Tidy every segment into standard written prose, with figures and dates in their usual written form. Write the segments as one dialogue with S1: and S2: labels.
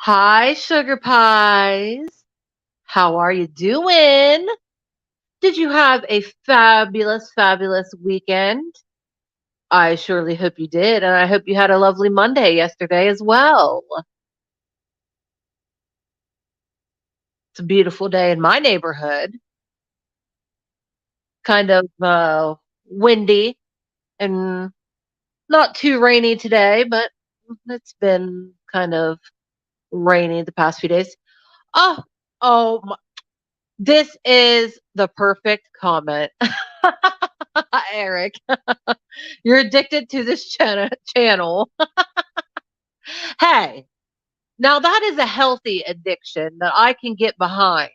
S1: Hi, sugar pies. How are you doing? Did you have a fabulous, fabulous weekend? I surely hope you did, and I hope you had a lovely Monday yesterday as well. It's a beautiful day in my neighborhood, kind of windy and not too rainy today, but it's been kind of rainy the past few days. Oh, oh, this is the perfect comment. Eric, you're addicted to this channel. Hey, now that is a healthy addiction that I can get behind.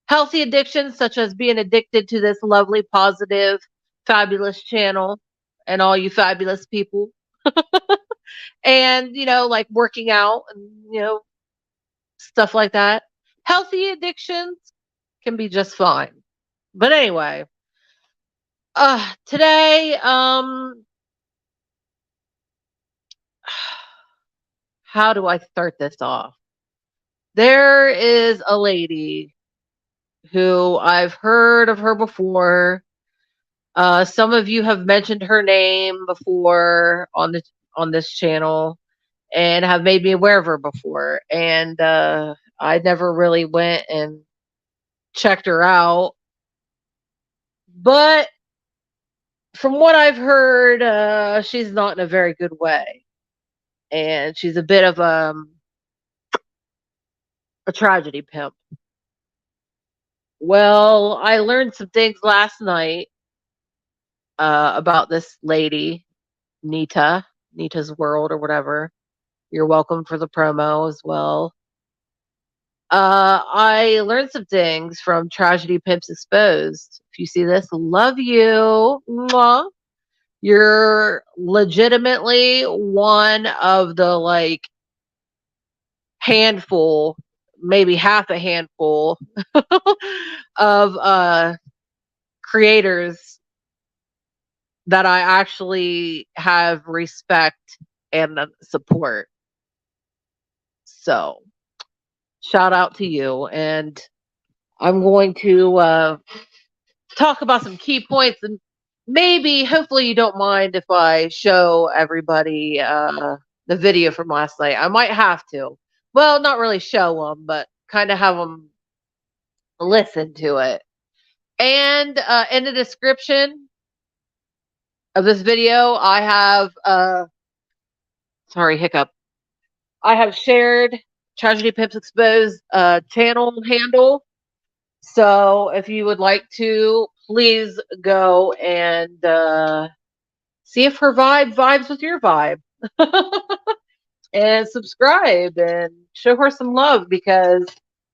S1: Healthy addictions, such as being addicted to this lovely, positive, fabulous channel and all you fabulous people. And, like working out and, stuff like that. Healthy addictions can be just fine. But anyway, today, how do I start this off? There is a lady who I've heard of her before. Some of you have mentioned her name before on this channel and have made me aware of her before. And I never really went and checked her out. But from what I've heard, she's not in a very good way. And she's a bit of a tragedy pimp. Well, I learned some things last night about this lady, Nita's World or whatever. You're welcome for the promo as well. I learned some things from Tragedy Pimps Exposed. If you see this, love you. Mwah. You're legitimately one of the handful, maybe half a handful of creators that I actually have respect and support. So, shout out to you. And I'm going to talk about some key points. And maybe, hopefully, you don't mind if I show everybody the video from last night. I might have to. Well, not really show them, but kind of have them listen to it. And in the description of this video, I have, sorry, hiccup. I have shared Tragedy Pimps Exposed channel handle. So if you would like to, please go and see if her vibe vibes with your vibe. And subscribe and show her some love because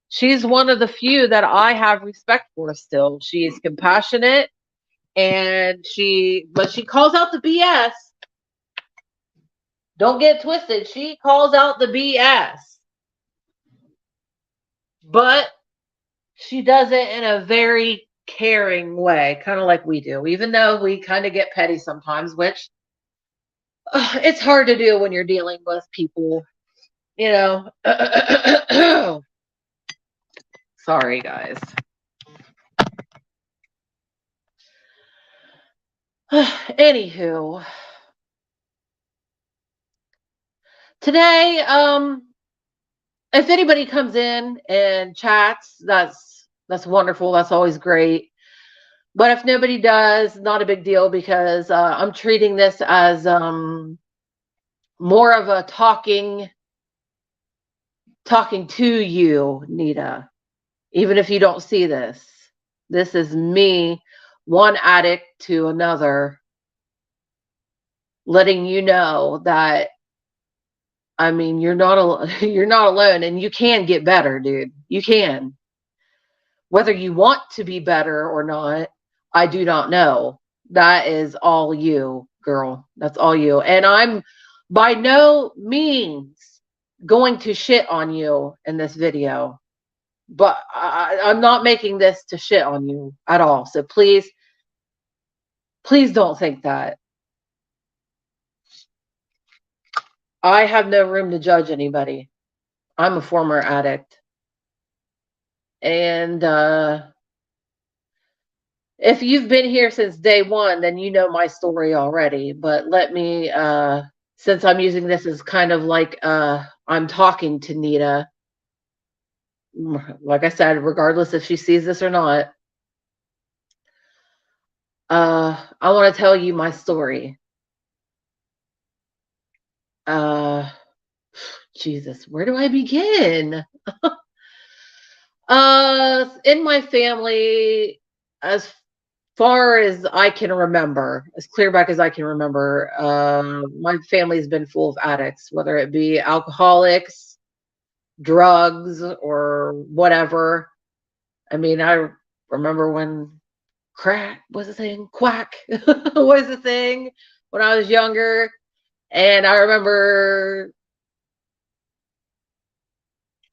S1: she's one of the few that I have respect for still. She's compassionate and but she calls out the BS. Don't get twisted. She calls out the BS. But she does it in a very caring way, kind of like we do, even though we kind of get petty sometimes, which it's hard to do when you're dealing with people, you know. Sorry, guys. Anywho, today, if anybody comes in and chats, that's wonderful. That's always great. But if nobody does, not a big deal because I'm treating this as more of a talking to you, Nita. Even if you don't see this, this is me, one addict to another, letting you know that I mean you're not you're not alone, and you can get better, dude. You can. Whether you want to be better or not, I do not know. That is all you, girl. That's all you. And I'm by no means going to shit on you in this video. But I'm not making this to shit on you at all. So please, please don't think that. I have no room to judge anybody. I'm a former addict. And if you've been here since day one, then you know my story already. But let me, since I'm using this as kind of like I'm talking to Nita, like I said, regardless if she sees this or not, I want to tell you my story. Uh, Jesus, where do I begin? In my family, as far as I can remember, as clear back as I can remember, my family's been full of addicts, whether it be alcoholics, drugs, or whatever. I mean, I remember when crack was a thing, quack was a thing when I was younger. And I remember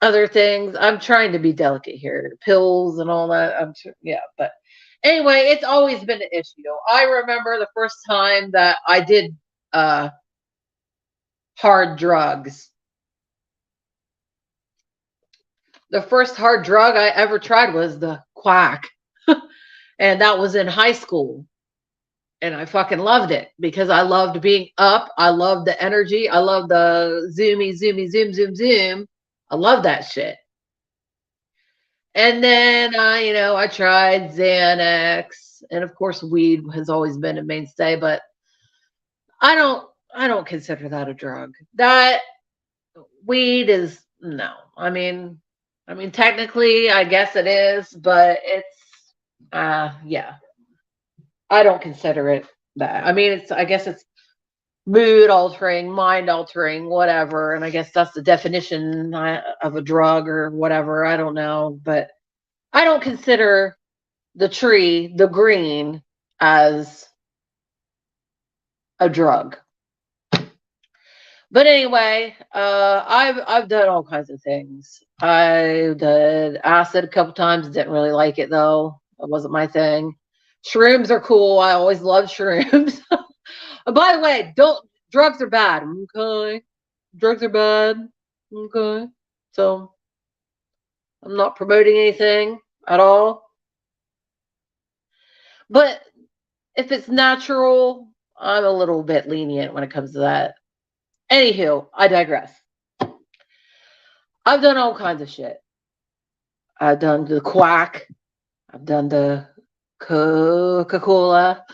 S1: other things. I'm trying to be delicate here, pills and all that. I'm sure, yeah, but anyway, it's always been an issue. I remember the first time that I did uh, hard drugs. The first hard drug I ever tried was the quack, and that was in high school. And I fucking loved it because I loved being up. I loved the energy. I loved the zoomy, zoom, zoom, zoom. I love that shit. And then I tried Xanax, and of course, weed has always been a mainstay. But I don't, I don't consider that a drug. That weed is no. I mean, technically, I guess it is, but yeah, I don't consider it that. I mean, I guess it's mood altering, mind altering, whatever. And I guess that's the definition of a drug or whatever. I don't know, but I don't consider the tree, the green, as a drug. But anyway, I've done all kinds of things. I did acid a couple times. Didn't really like it though. It wasn't my thing. Shrooms are cool. I always loved shrooms. By the way, don't drugs are bad. Okay, drugs are bad. Okay, so I'm not promoting anything at all. But if it's natural, I'm a little bit lenient when it comes to that. Anywho, I digress. I've done all kinds of shit. I've done the quack. I've done the Coca-Cola.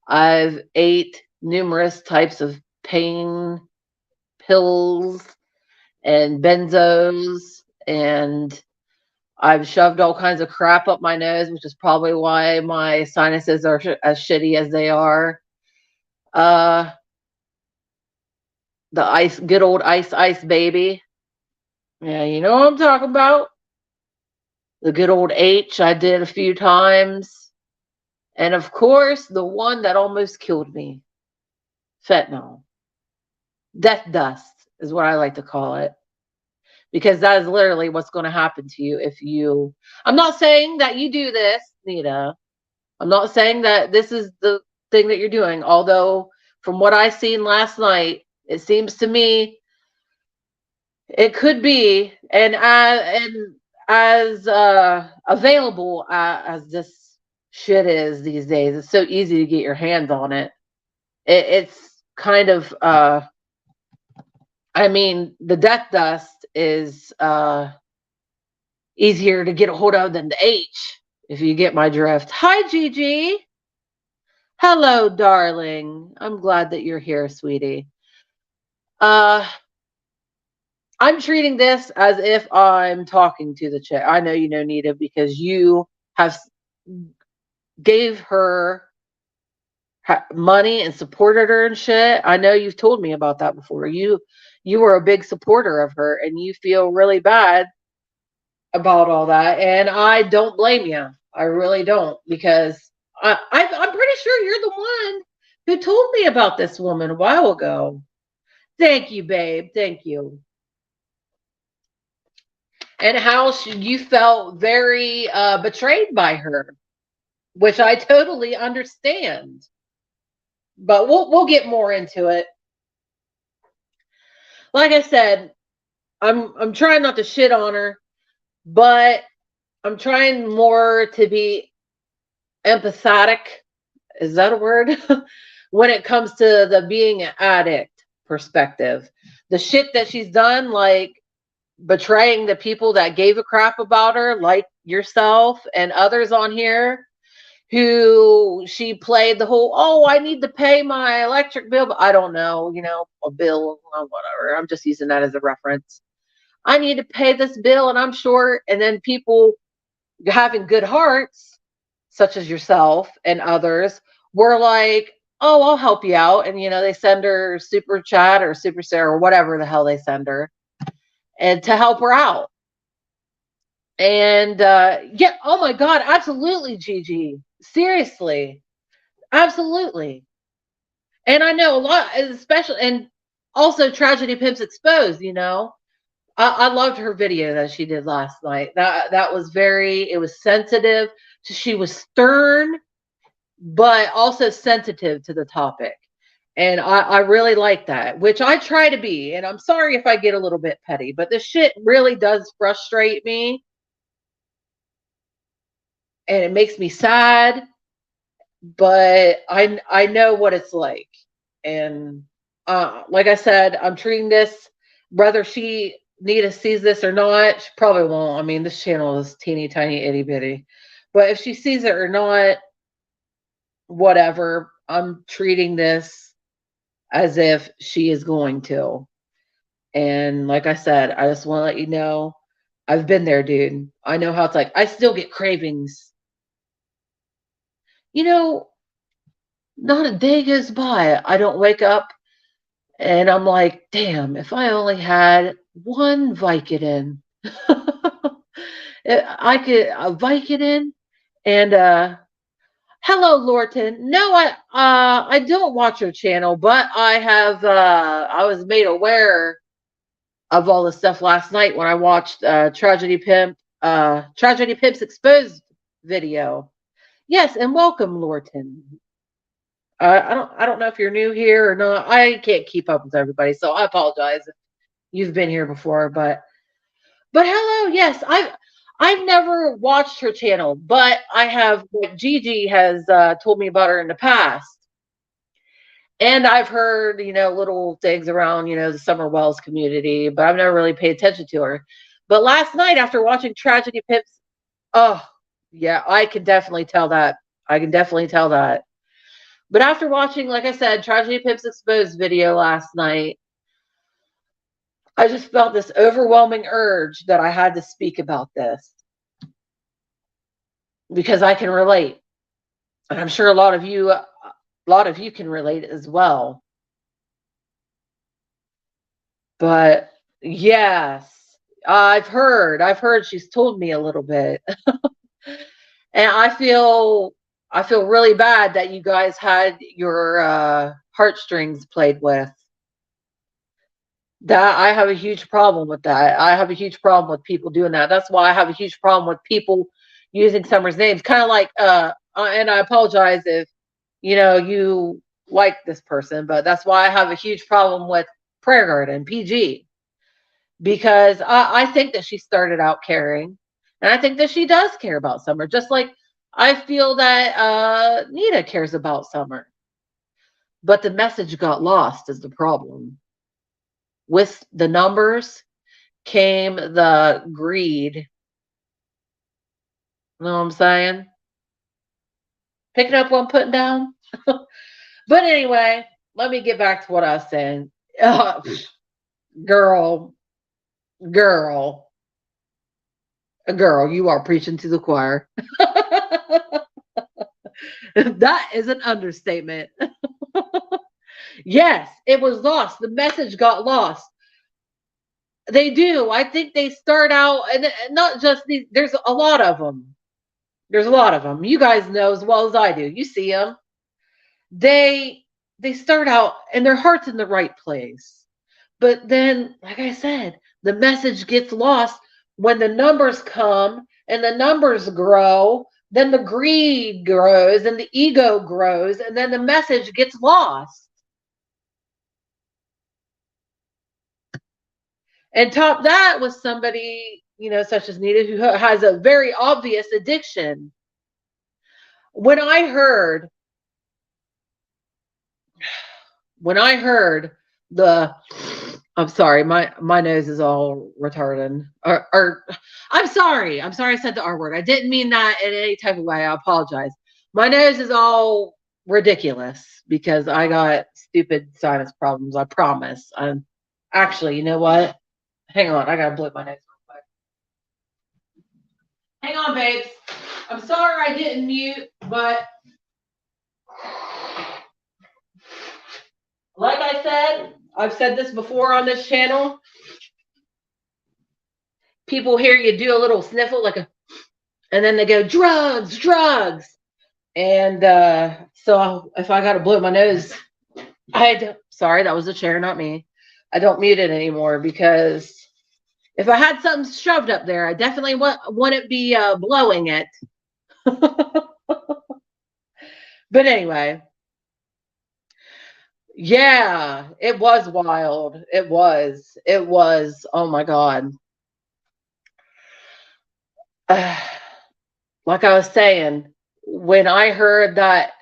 S1: I've ate numerous types of pain pills and benzos, and I've shoved all kinds of crap up my nose, which is probably why my sinuses are as shitty as they are. Uh, the good old ice baby. Yeah, you know what I'm talking about. The good old H I did a few times. And of course, the one that almost killed me, fentanyl. Death dust is what I like to call it. Because that is literally what's going to happen to you if you. I'm not saying that you do this, Nita. I'm not saying that this is the thing that you're doing. Although, from what I seen last night, it seems to me it could be. And as available as this shit is these days, it's so easy to get your hands on it. It's kind of I mean, the death dust is easier to get a hold of than the H, if you get my drift. Hi, Gigi. Hello, darling. I'm glad that you're here, sweetie. I'm treating this as if I'm talking to the chick. I know you know Nita because you have gave her money and supported her and shit. I know you've told me about that before. You were a big supporter of her, and you feel really bad about all that, and I don't blame you. I really don't, because I'm pretty sure you're the one who told me about this woman a while ago. Thank you, babe. Thank you. And how you felt very betrayed by her, which I totally understand. But we'll get more into it. like I said, I'm trying not to shit on her, but I'm trying more to be empathetic. Is that a word? When it comes to the being an addict perspective. The shit that she's done, like betraying the people that gave a crap about her, like yourself and others on here, who she played the whole, oh, I need to pay my electric bill, but I don't know, a bill, whatever. I'm just using that as a reference. I need to pay this bill and I'm short. And then people having good hearts, such as yourself and others, were like, oh, I'll help you out. And, they send her super chat or super Sarah or whatever the hell they send her and to help her out. And yeah, oh my God, absolutely, Gigi. Seriously, absolutely. And I know a lot, especially, and also Tragedy Pimps Exposed, I loved her video that she did last night. That was it was sensitive. She was stern, but also sensitive to the topic. And I really like that, which I try to be. And I'm sorry if I get a little bit petty, but this shit really does frustrate me. And it makes me sad, but I know what it's like. And like I said, I'm treating this, whether Nita sees this or not, she probably won't. I mean, this channel is teeny tiny itty bitty. But if she sees it or not, whatever, I'm treating this as if she is going to. And like I said, I just want to let you know, I've been there, dude. I know how it's like. I still get cravings. Not a day goes by I don't wake up and I'm like, damn, if I only had one Vicodin. I could a Vicodin and hello Lorton. No, I don't watch your channel, but I was made aware of all the stuff last night when I watched Tragedy Pimp's Exposed video. Yes, and welcome, Lorton. I don't know if you're new here or not. I can't keep up with everybody, so I apologize if you've been here before. But hello, yes, I've never watched her channel, but I have. Like, Gigi has told me about her in the past, and I've heard little things around the Summer Wells community, but I've never really paid attention to her. But last night, after watching Tragedy Pips, oh yeah, I can definitely tell that. I can definitely tell that. But after watching, like I said, Tragedy Pips Exposed video last night, I just felt this overwhelming urge that I had to speak about this because I can relate. And I'm sure a lot of you can relate as well. But yes, I've heard she's told me a little bit. And I feel really bad that you guys had your heartstrings played with. That I have a huge problem with that. I have a huge problem with people doing that. That's why I have a huge problem with people using Summer's names. Kind of like and I apologize if you like this person, but that's why I have a huge problem with Prayer Garden PG, because I think that she started out caring, and I think that she does care about Summer, just like I feel that Nita cares about Summer. But the message got lost is the problem. With the numbers came the greed. You know what I'm saying? Picking up what I'm putting down. But anyway, let me get back to what I was saying. Girl, girl, girl, you are preaching to the choir. That is an understatement. Yes, it was lost. The message got lost. They do. I think they start out, and not just these, there's a lot of them. There's a lot of them. You guys know as well as I do. You see them. They start out and their heart's in the right place. But then, like I said, the message gets lost when the numbers come and the numbers grow, then the greed grows and the ego grows, and then the message gets lost. And top that with somebody, such as Nita, who has a very obvious addiction. When I heard, the, I'm sorry, my nose is all retarded. Or I'm sorry I said the R word. I didn't mean that in any type of way. I apologize. My nose is all ridiculous because I got stupid sinus problems. I promise. I'm actually, you know what? Hang on, I gotta blow my nose real quick. Hang on, babes. I'm sorry I didn't mute, but like I said, I've said this before on this channel. People hear you do a little sniffle, and then they go, drugs, drugs. And so if I got to blow my nose, sorry, that was a chair, not me. I don't mute it anymore because if I had something shoved up there, I definitely wouldn't be blowing it. But anyway, yeah, it was wild. It was. It was. Oh my God. Like I was saying, when I heard that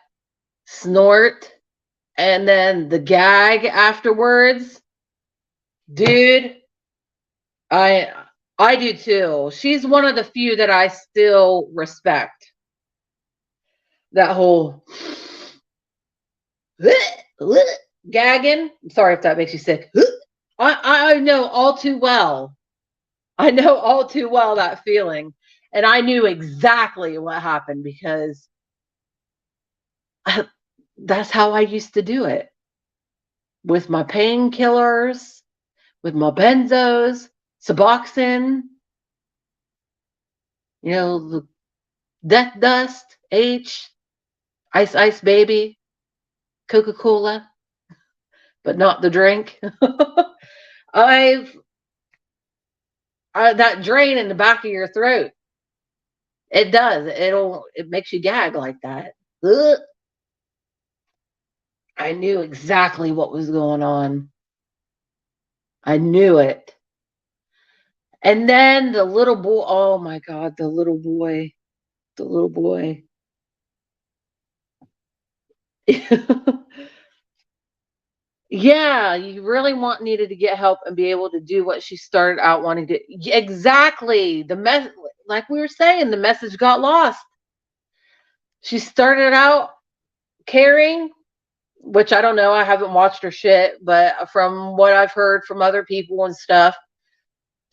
S1: snort and then the gag afterwards, dude, I I do too. She's one of the few that I still respect. That whole gagging. I'm sorry if that makes you sick. I know all too well. I know all too well that feeling. And I knew exactly what happened because that's how I used to do it. With my painkillers, with my benzos, Suboxone, the death dust, H, ice ice baby, Coca-Cola, but not the drink. I've that drain in the back of your throat. It does. It makes you gag like that. Ugh. I knew exactly what was going on. I knew it. And then the little boy, oh my God, the little boy. The little boy. Yeah, you really want Nita to get help and be able to do what she started out wanting to. Exactly. Like we were saying, the message got lost. She started out caring, which I don't know. I haven't watched her shit, but from what I've heard from other people and stuff,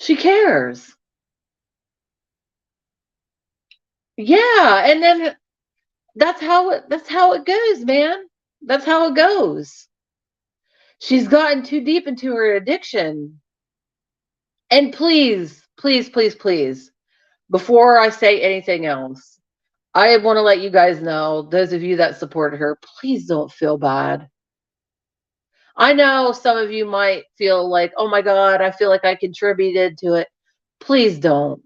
S1: she cares. Yeah, and then that's how it goes, man. That's how it goes. She's gotten too deep into her addiction. And please, please, please, please, before I say anything else, I want to let you guys know, those of you that support her, please don't feel bad. I know some of you might feel like, oh my God, I feel like I contributed to it. Please don't.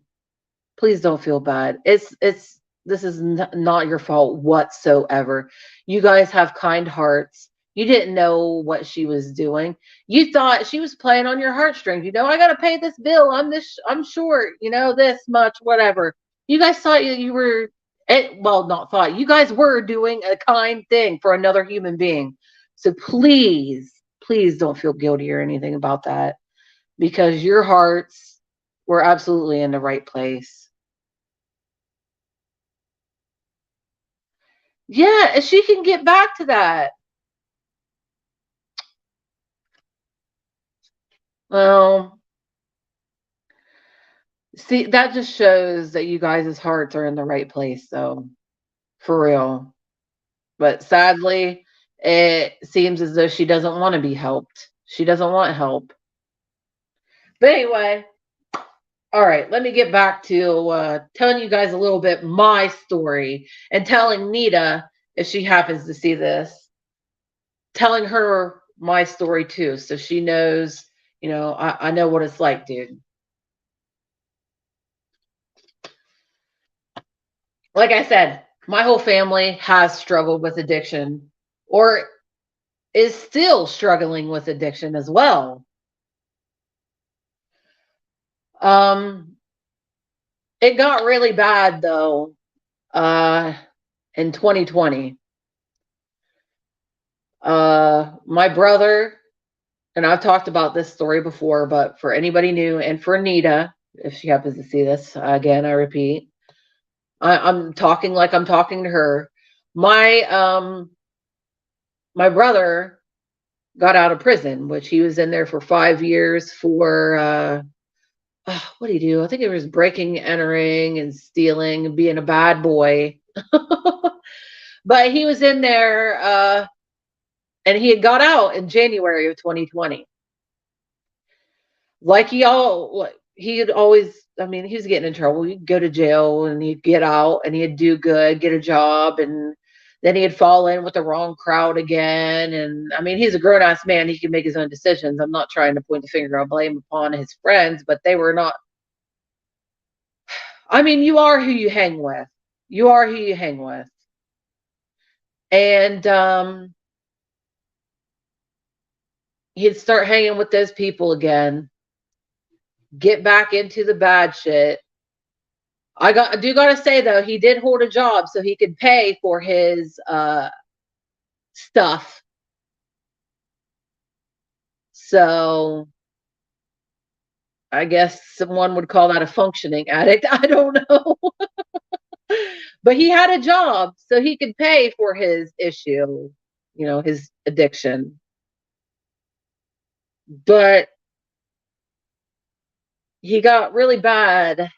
S1: Please don't feel bad. This is not your fault whatsoever. You guys have kind hearts. You didn't know what she was doing. You thought she was playing on your heartstrings. I got to pay this bill. I'm short, this much, whatever. You guys thought you were, well, not thought. You guys were doing a kind thing for another human being. So please, please don't feel guilty or anything about that because your hearts were absolutely in the right place. Yeah, she can get back to that. Well, see, that just shows that you guys' hearts are in the right place, though, for real. But sadly, it seems as though she doesn't want to be helped. She doesn't want help. But anyway, all right, let me get back to telling you guys a little bit my story and telling Nita, if she happens to see this, telling her my story too, so she knows, I know what it's like, dude. Like I said, my whole family has struggled with addiction or is still struggling with addiction as well. Um, it got really bad though. In 2020, my brother and I've talked about this story before, but for anybody new and for Nita, if she happens to see this, again, I repeat, I'm talking like I'm talking to her. My my brother got out of prison, which he was in there for 5 years for what did he do? I think it was breaking, entering, and stealing, and being a bad boy. But he was in there, and he had got out in January of 2020. Like he'd always, I mean, he was getting in trouble. He'd go to jail and he'd get out and he'd do good, get a job, and then he'd fall in with the wrong crowd again. And I mean, he's a grown ass man. He can make his own decisions. I'm not trying to point the finger of blame upon his friends, but they were not. I mean, you are who you hang with. You are who you hang with. And he'd start hanging with those people again, get back into the bad shit. I do gotta say though, he did hold a job so he could pay for his stuff. So I guess someone would call that a functioning addict. I don't know. But he had a job so he could pay for his issue, his addiction. But he got really bad,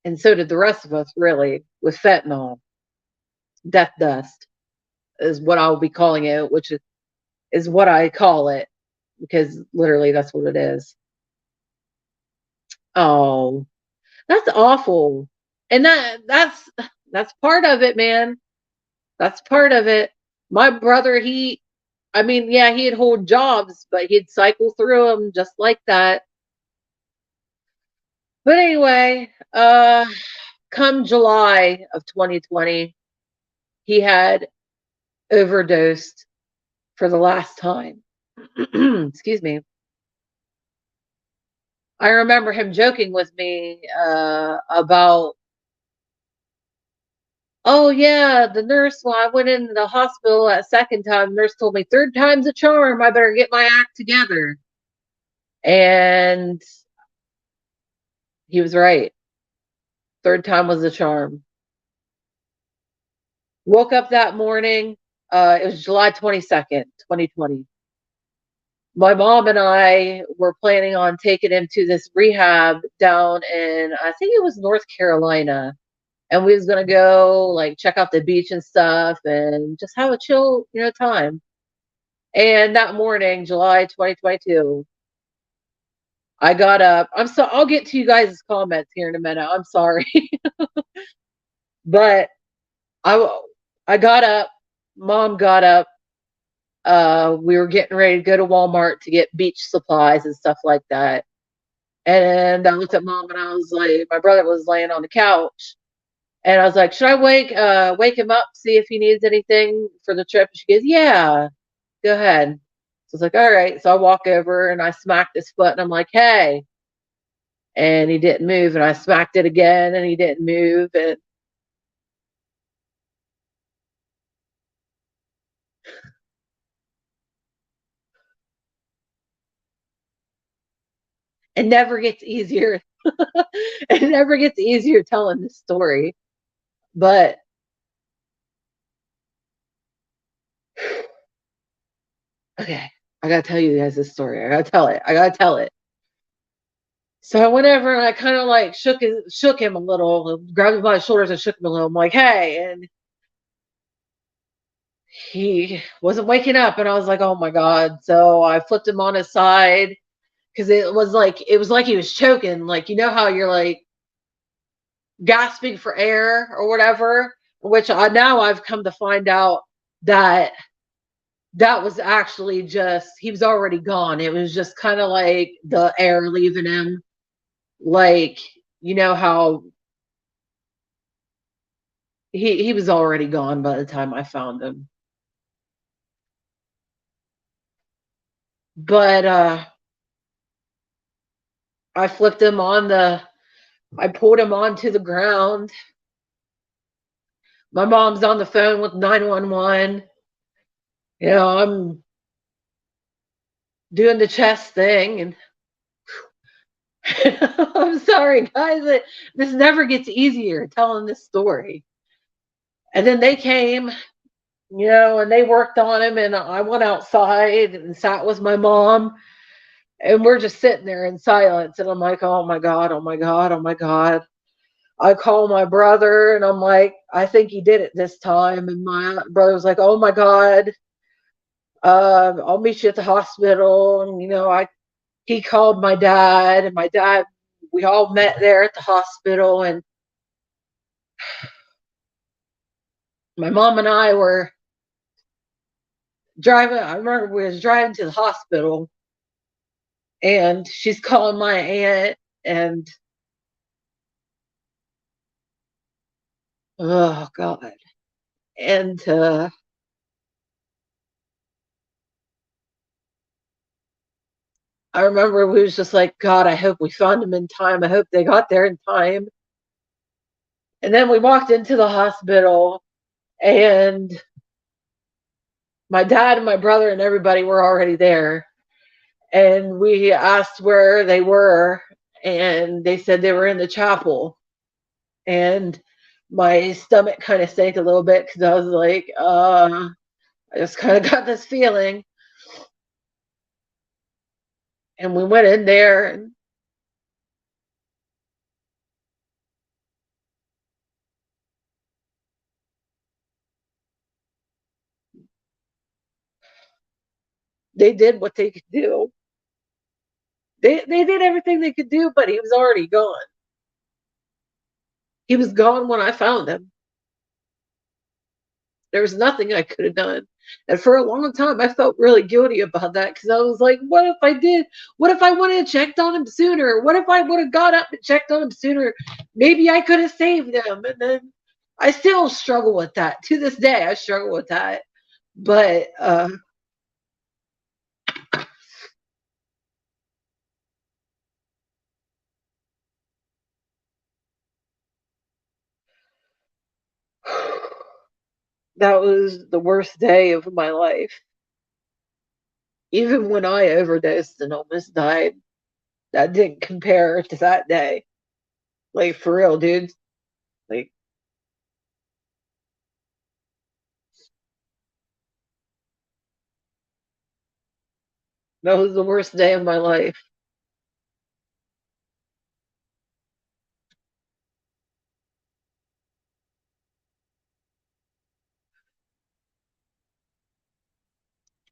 S1: and so did the rest of us, really, with fentanyl. Death dust is what I'll be calling it, which is what I call it, because literally that's what it is. Oh, that's awful. And that's part of it, man. That's part of it. My brother, I mean, yeah, he'd hold jobs, but he'd cycle through them just like that. But anyway, come July of 2020, he had overdosed for the last time. Excuse me. I remember him joking with me about, oh yeah, the nurse, when I went into the hospital that second time, the nurse told me third time's a charm. I better get my act together. And he was right. Third time was a charm. Woke up that morning. It was July 22nd, 2020. My mom and I were planning on taking him to this rehab down in, I think it was North Carolina. And we was gonna go like check out the beach and stuff and just have a chill, time. And that morning, July 2022, I got up. I'll get to you guys' comments here in a minute. I'm sorry. But I I got up, mom got up. We were getting ready to go to Walmart to get beach supplies and stuff like that. And I looked at mom and I was like, my brother was laying on the couch. And I was like, should I wake him up, see if he needs anything for the trip? She goes, yeah, go ahead. So I was like, all right. So I walk over and I smacked his foot and I'm like, hey. And he didn't move. And I smacked it again and he didn't move. And it never gets easier. It never gets easier telling this story. But okay, I gotta tell you guys this story. I gotta tell it. I gotta tell it. So I went over and I kind of like shook him a little, grabbed him by the shoulders and shook him a little. I'm like, hey, and he wasn't waking up, and I was like, oh my god. So I flipped him on his side because it was like he was choking, like how you're like gasping for air or whatever. Which now I've come to find out that that was actually just he was already gone. It was just kind of like the air leaving him, like how he was already gone by the time I found him. But I flipped him on the, I pulled him onto the ground. My mom's on the phone with 911. I'm doing the chest thing. And I'm sorry, guys. This never gets easier telling this story. And then they came, and they worked on him. And I went outside and sat with my mom. And we're just sitting there in silence. And I'm like, oh my God, oh my God, oh my God. I call my brother and I'm like, I think he did it this time. And my brother was like, oh my God, I'll meet you at the hospital. And, he called my dad, and my dad, we all met there at the hospital. And my mom and I were driving. I remember we was driving to the hospital, and she's calling my aunt, and oh God. And I remember we was just like, God, I hope we found him in time. I hope they got there in time. And then we walked into the hospital, and my dad and my brother and everybody were already there. And we asked where they were, and they said they were in the chapel. And my stomach kind of sank a little bit because I was like, I just kind of got this feeling. And we went in there, and they did what they could do. They did everything they could do, but he was already gone. He was gone when I found him. There was nothing I could have done. And for a long time, I felt really guilty about that because I was like, what if I did? What if I would have checked on him sooner? What if I would have got up and checked on him sooner? Maybe I could have saved him. And then I still struggle with that. To this day, I struggle with that. But that was the worst day of my life. Even when I overdosed and almost died, that didn't compare to that day. Like, for real, dude. Like, that was the worst day of my life.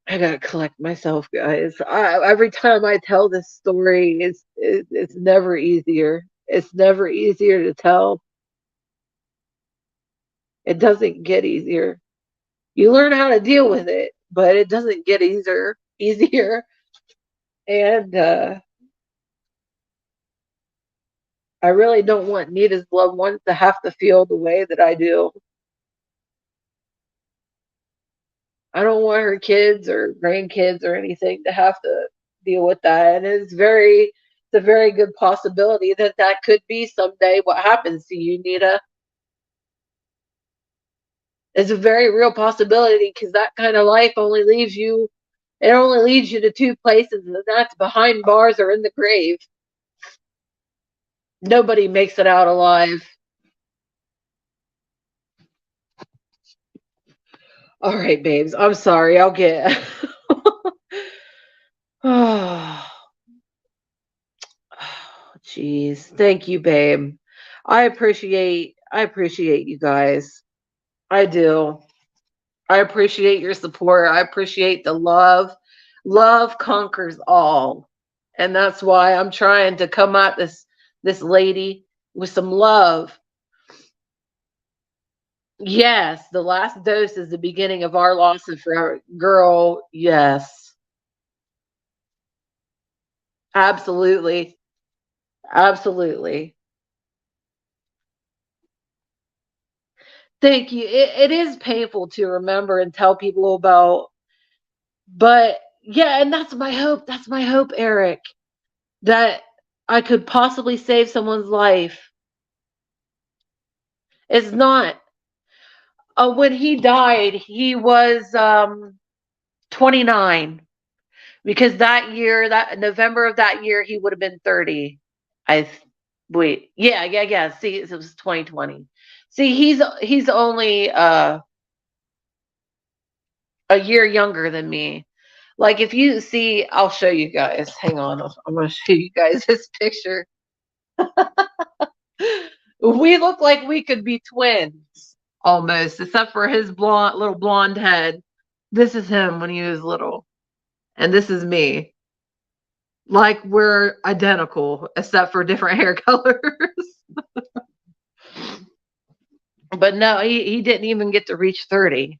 S1: I gotta collect myself, guys. Every time I tell this story, it's never easier. It's never easier to tell. It doesn't get easier. You learn how to deal with it, but it doesn't get easier. Easier, and I really don't want Nita's loved ones to have to feel the way that I do. I don't want her kids or grandkids or anything to have to deal with that. And it's a very good possibility that that could be someday what happens to you, Nita. It's a very real possibility because that kind of life only leaves you, it only leads you to two places, and that's behind bars or in the grave. Nobody makes it out alive. All right, babes. I'm sorry. I'll get. Oh, jeez. Thank you, babe. I appreciate you guys. I do. I appreciate your support. I appreciate the love. Love conquers all. And that's why I'm trying to come at this lady with some love. Yes, the last dose is the beginning of our loss of forever. Girl, yes. Absolutely. Absolutely. Thank you. It is painful to remember and tell people about, but yeah, and that's my hope. That's my hope, Eric. That I could possibly save someone's life. It's not. When he died, he was 29, because that year, that November of that year, he would have been 30. I wait, yeah. See, it was 2020. See, he's only a year younger than me. Like, if you see, I'll show you guys. Hang on, I'm going to show you guys this picture. We look like we could be twins almost, except for his little blonde head. This is him when he was little, and this is me. Like, we're identical except for different hair colors. But no, he didn't even get to reach 30.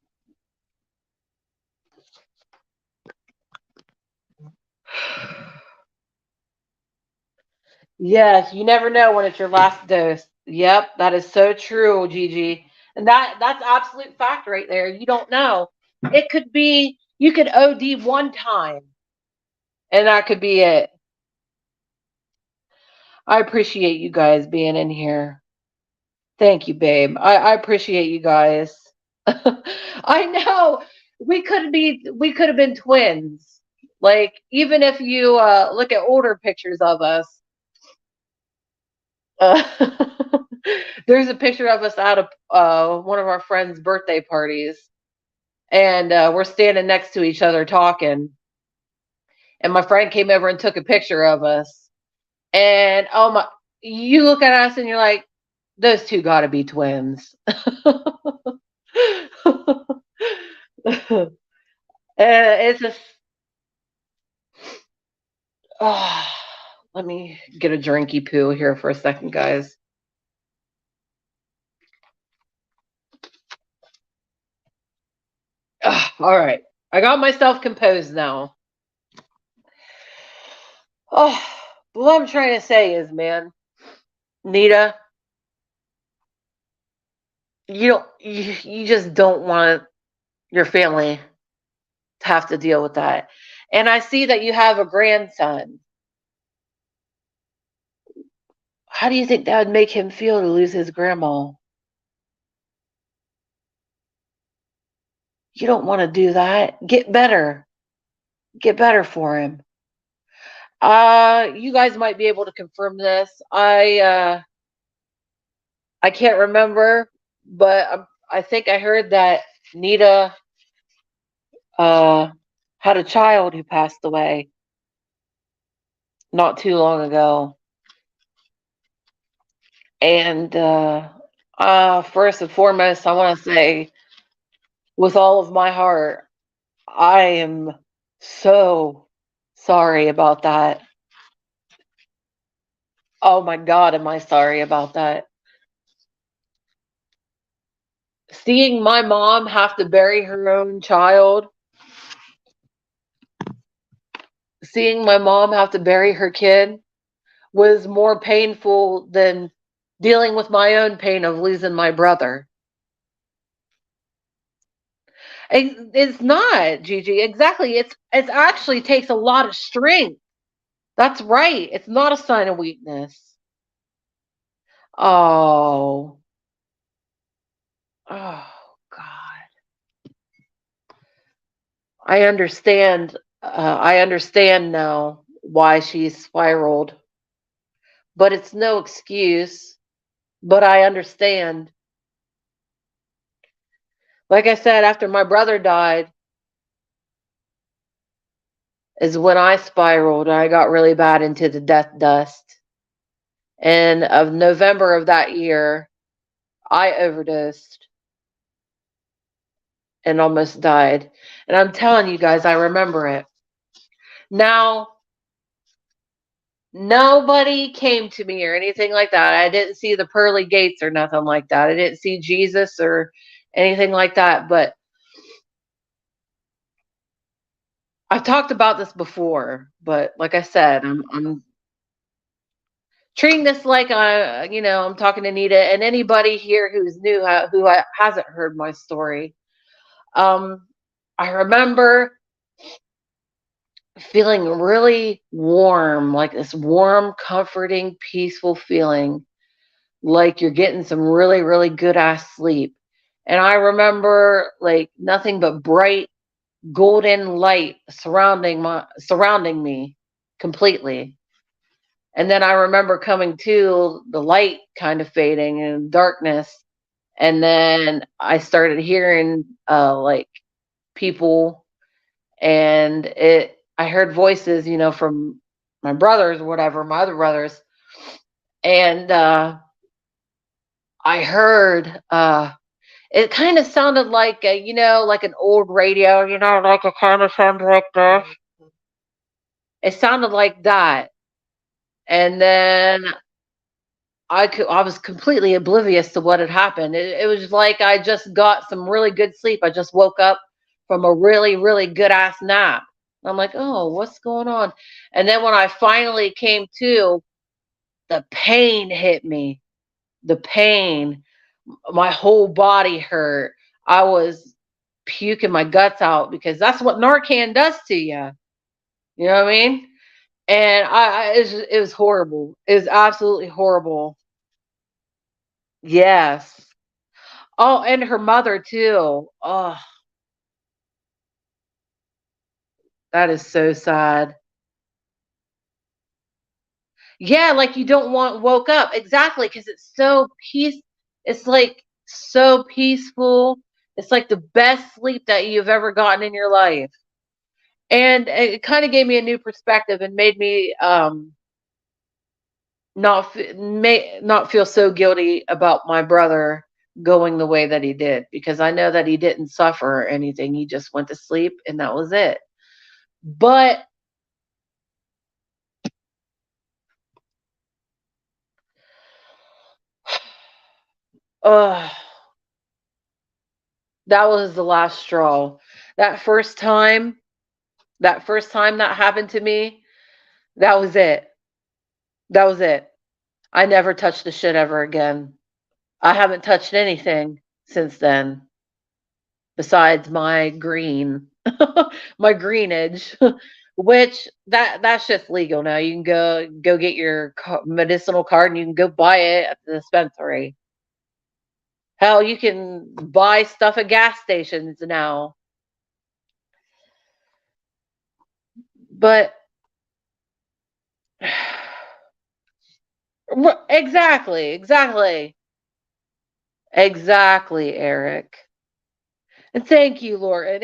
S1: Yes, you never know when it's your last dose. Yep, that is so true, Gigi. And that's absolute fact right there. You don't know. It could be you could OD one time and that could be it. I appreciate you guys being in here. Thank you, babe. I appreciate you guys. I know we could have been twins. Like, even if you look at older pictures of us, uh, there's a picture of us out of one of our friends' birthday parties, and we're standing next to each other talking. And my friend came over and took a picture of us. And oh my, you look at us and you're like, those two got to be twins. It's just, oh, let me get a drinky poo here for a second, guys. All right, I got myself composed now. Oh, what I'm trying to say is, man, Nita, you just don't want your family to have to deal with that. And I see that you have a grandson. How do you think that would make him feel to lose his grandma? You don't want to do that. Get better. Get better for him. You guys might be able to confirm this. I can't remember, but I think I heard that Nita uh had a child who passed away not too long ago. And first and foremost, I want to say, with all of my heart, I am so sorry about that. Oh my God, am I sorry about that? Seeing my mom have to bury her own child, seeing my mom have to bury her kid was more painful than dealing with my own pain of losing my brother. It's not, Gigi. Exactly. It actually takes a lot of strength. That's right. It's not a sign of weakness. Oh. Oh God. I understand now why she spiraled, but it's no excuse. But I understand. Like I said, after my brother died, is when I spiraled. I got really bad into the death dust. And of November of that year, I overdosed and almost died. And I'm telling you guys, I remember it. Now, nobody came to me or anything like that. I didn't see the pearly gates or nothing like that. I didn't see Jesus or anything like that. But I've talked about this before. But like I said, I'm treating this like I'm talking to Nita and anybody here who's new, who hasn't heard my story. I remember feeling really warm, like this warm, comforting, peaceful feeling, like you're getting some really, really good ass sleep. And I remember like nothing but bright golden light surrounding me completely. And then I remember coming to the light kind of fading and darkness. And then I started hearing like people, and it I heard voices, from my brothers or whatever, my other brothers. And I heard it kind of sounded like like an old radio, like it kind of sounded like this. It sounded like that. And then I was completely oblivious to what had happened. It was like I just got some really good sleep. I just woke up from a really, really good ass nap. I'm like, oh, what's going on? And then when I finally came to, the pain hit me. The pain, my whole body hurt. I was puking my guts out because that's what Narcan does to you. You know what I mean? And it was horrible. It was absolutely horrible. Yes. Oh, and her mother too. Oh, that is so sad. Yeah, like you don't want woke up. Exactly, because it's like so peaceful. It's like the best sleep that you've ever gotten in your life. And it kind of gave me a new perspective and made me not feel so guilty about my brother going the way that he did, because I know that he didn't suffer anything. He just went to sleep and that was it. But uh that was the last straw. That first time, that first time that happened to me, that was it. That was it. I never touched the shit ever again. I haven't touched anything since then besides my green, my greenage, which that shit's legal now. You can go get your medicinal card and you can go buy it at the dispensary. Hell, you can buy stuff at gas stations now. But exactly, exactly, exactly, Eric. And thank you, Lord. And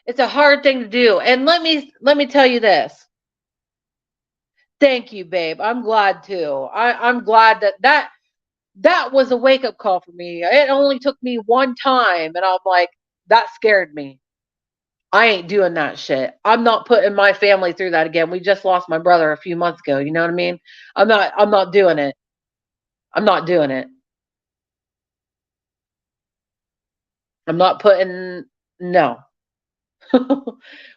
S1: it's a hard thing to do. And let me tell you this. Thank you, babe. I'm glad too. I'm glad that was a wake up call for me. It only took me one time, and I'm like, that scared me. I ain't doing that shit. I'm not putting my family through that again. We just lost my brother a few months ago. You know what I mean? I'm not doing it. I'm not doing it. I'm not putting no.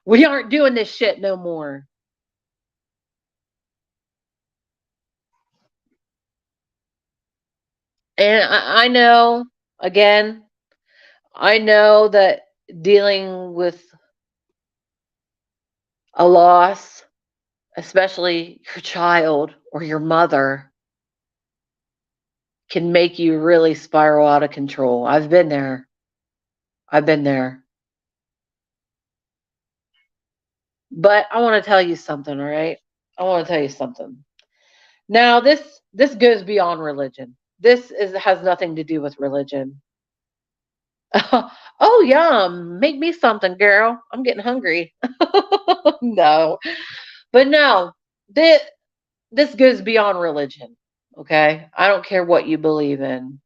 S1: We aren't doing this shit no more. And I know, again, I know that dealing with a loss, especially your child or your mother, can make you really spiral out of control. I've been there. I've been there. But I want to tell you something, all right? I want to tell you something. Now, this goes beyond religion. This is has nothing to do with religion. Oh, yum. Make me something, girl. I'm getting hungry. No. But no, this goes beyond religion. Okay? I don't care what you believe in.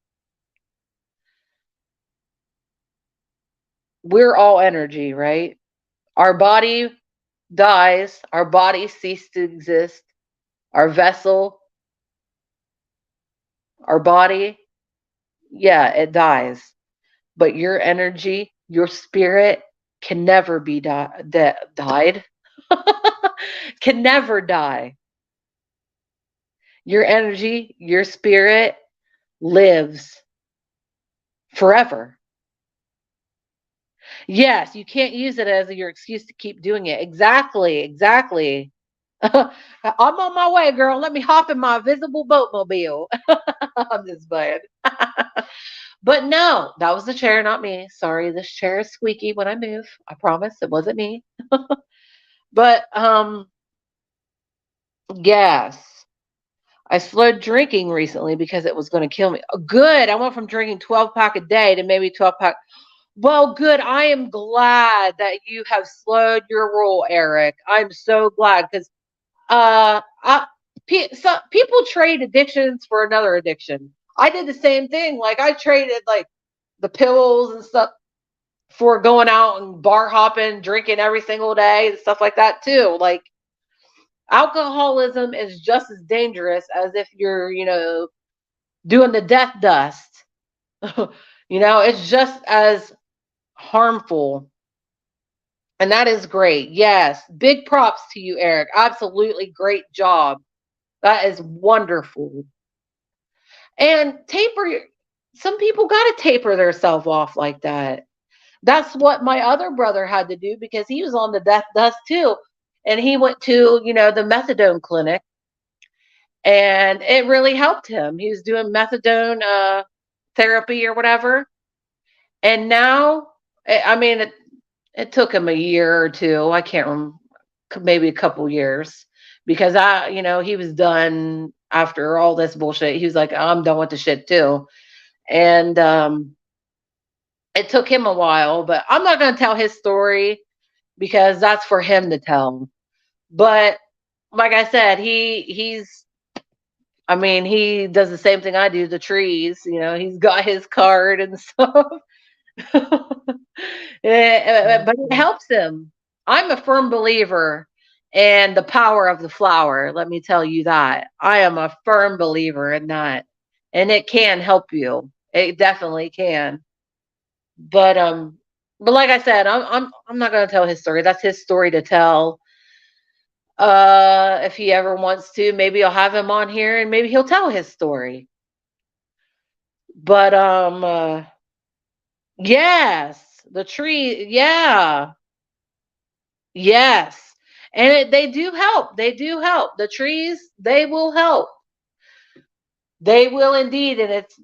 S1: We're all energy, right? Our body dies, our body ceases to exist, our vessel, our body, yeah, it dies. But your energy, your spirit can never be died, can never die. Your energy, your spirit lives forever. Yes, you can't use it as your excuse to keep doing it. Exactly, exactly. I'm on my way, girl. Let me hop in my visible boatmobile. I'm just playing. But no, that was the chair, not me. Sorry, this chair is squeaky when I move. I promise it wasn't me. But yes. I slowed drinking recently because it was going to kill me. Oh, good. I went from drinking 12 pack a day to maybe 12 pack. Well, good. I am glad that you have slowed your roll, Eric. I'm so glad because so people trade addictions for another addiction. I did the same thing. Like I traded like the pills and stuff for going out and bar hopping, drinking every single day and stuff like that too. Like alcoholism is just as dangerous as if you're, doing the death dust. It's just as harmful. And that is great. Yes. Big props to you, Eric. Absolutely great job. That is wonderful. And some people got to taper themselves off like that. That's what my other brother had to do because he was on the death dust too. And he went to, the methadone clinic and it really helped him. He was doing methadone therapy or whatever. And now, I mean, it took him a year or two. I can't remember, maybe a couple years because he was done after all this bullshit. He was like, I'm done with the shit too. And it took him a while, but I'm not going to tell his story because that's for him to tell. But like I said, he does the same thing I do, the trees, he's got his card and stuff. But it helps him. I'm a firm believer in the power of the flower. Let me tell you that. I am a firm believer in that. And it can help you. It definitely can. But like I said, I'm not gonna tell his story. That's his story to tell. If he ever wants to, maybe I'll have him on here and maybe he'll tell his story. But yes, the tree, yeah. Yes. And they do help. They do help. The trees, they will help. They will indeed, and it's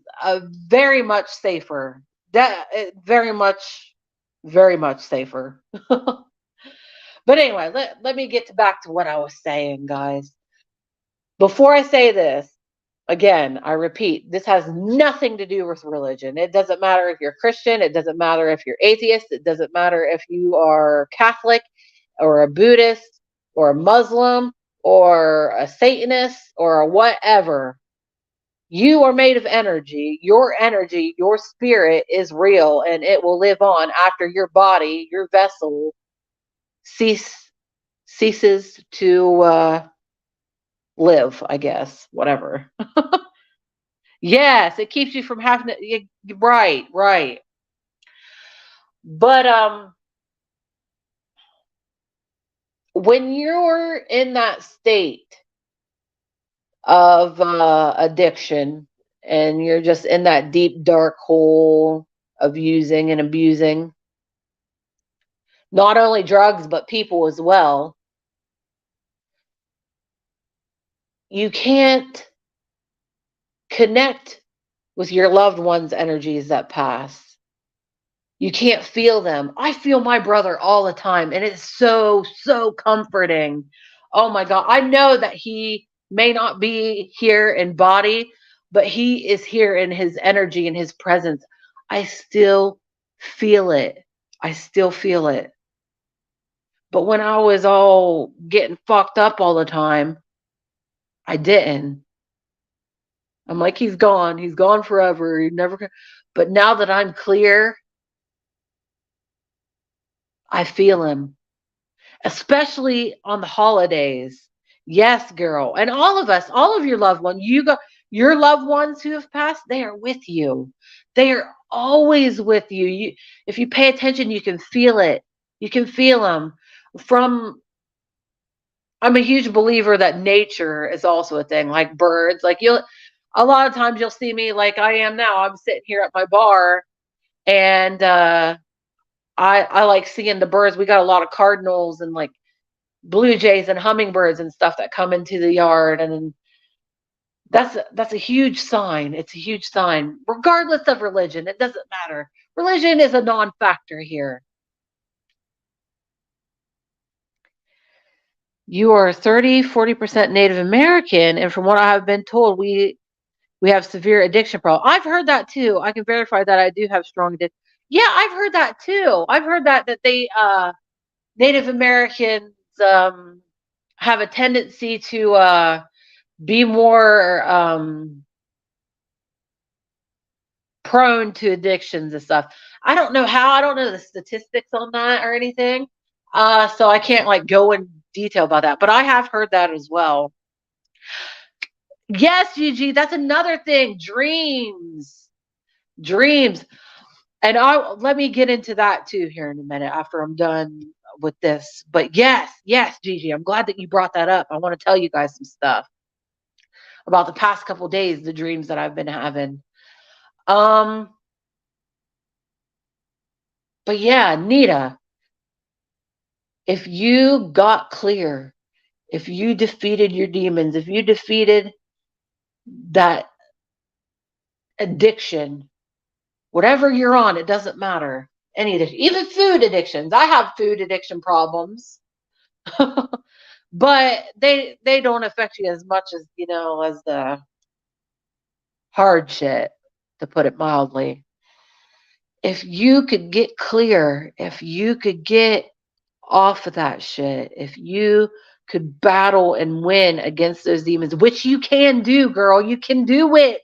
S1: very much safer. That very much safer. But anyway, let me get back to what I was saying, guys. Before I say this, again, I repeat, this has nothing to do with religion. It doesn't matter if you're Christian, it doesn't matter if you're atheist, it doesn't matter if you are Catholic or a Buddhist or a Muslim or a Satanist or a whatever. You are made of energy, your spirit is real and it will live on after your body, your vessel ceases to live, I guess, whatever. Yes, it keeps you from having to, right, right. But when you're in that state of addiction and you're just in that deep dark hole of using and abusing not only drugs but people as well, you can't connect with your loved ones' energies that pass. You can't feel them. I feel my brother all the time, and it's so, so comforting. Oh my God. I know that he may not be here in body, but he is here in his energy and his presence. I still feel it. I still feel it. But when I was all getting fucked up all the time, I didn't. I'm like, he's gone. He's gone forever. He never. But now that I'm clear, I feel him, especially on the holidays. Yes, girl. And all of us, all of your loved ones, your loved ones who have passed, they are with you. They are always with you. If you pay attention, you can feel it. You can feel them. From I'm a huge believer that nature is also a thing, like birds. Like a lot of times you'll see me like I am now. I'm sitting here at my bar and I like seeing the birds. We got a lot of cardinals and like blue jays and hummingbirds and stuff that come into the yard, and that's a huge sign. It's a huge sign, regardless of religion. It doesn't matter. Religion is a non-factor here. You are 30-40% Native American, and from what I have been told, we have severe addiction problem. I've heard that too. I can verify that I do have strong addiction. Yeah, I've heard that too. I've heard that they Native Americans have a tendency to be more prone to addictions and stuff. I don't know how. I don't know the statistics on that or anything. So I can't like go in detail about that. But I have heard that as well. Yes, Gigi, that's another thing. Dreams. Dreams. And I let me get into that too here in a minute after I'm done with this. But yes, Gigi, I'm glad that you brought that up. I want to tell you guys some stuff about the past couple days, the dreams that I've been having. Um, but yeah, Nita, if you got clear, if you defeated your demons, if you defeated that addiction, whatever you're on, it doesn't matter. Any addiction, even food addictions. I have food addiction problems. But they don't affect you as much as as the hard shit, to put it mildly. If you could get clear, if you could get off of that shit, if you could battle and win against those demons, which you can do, girl, you can do it.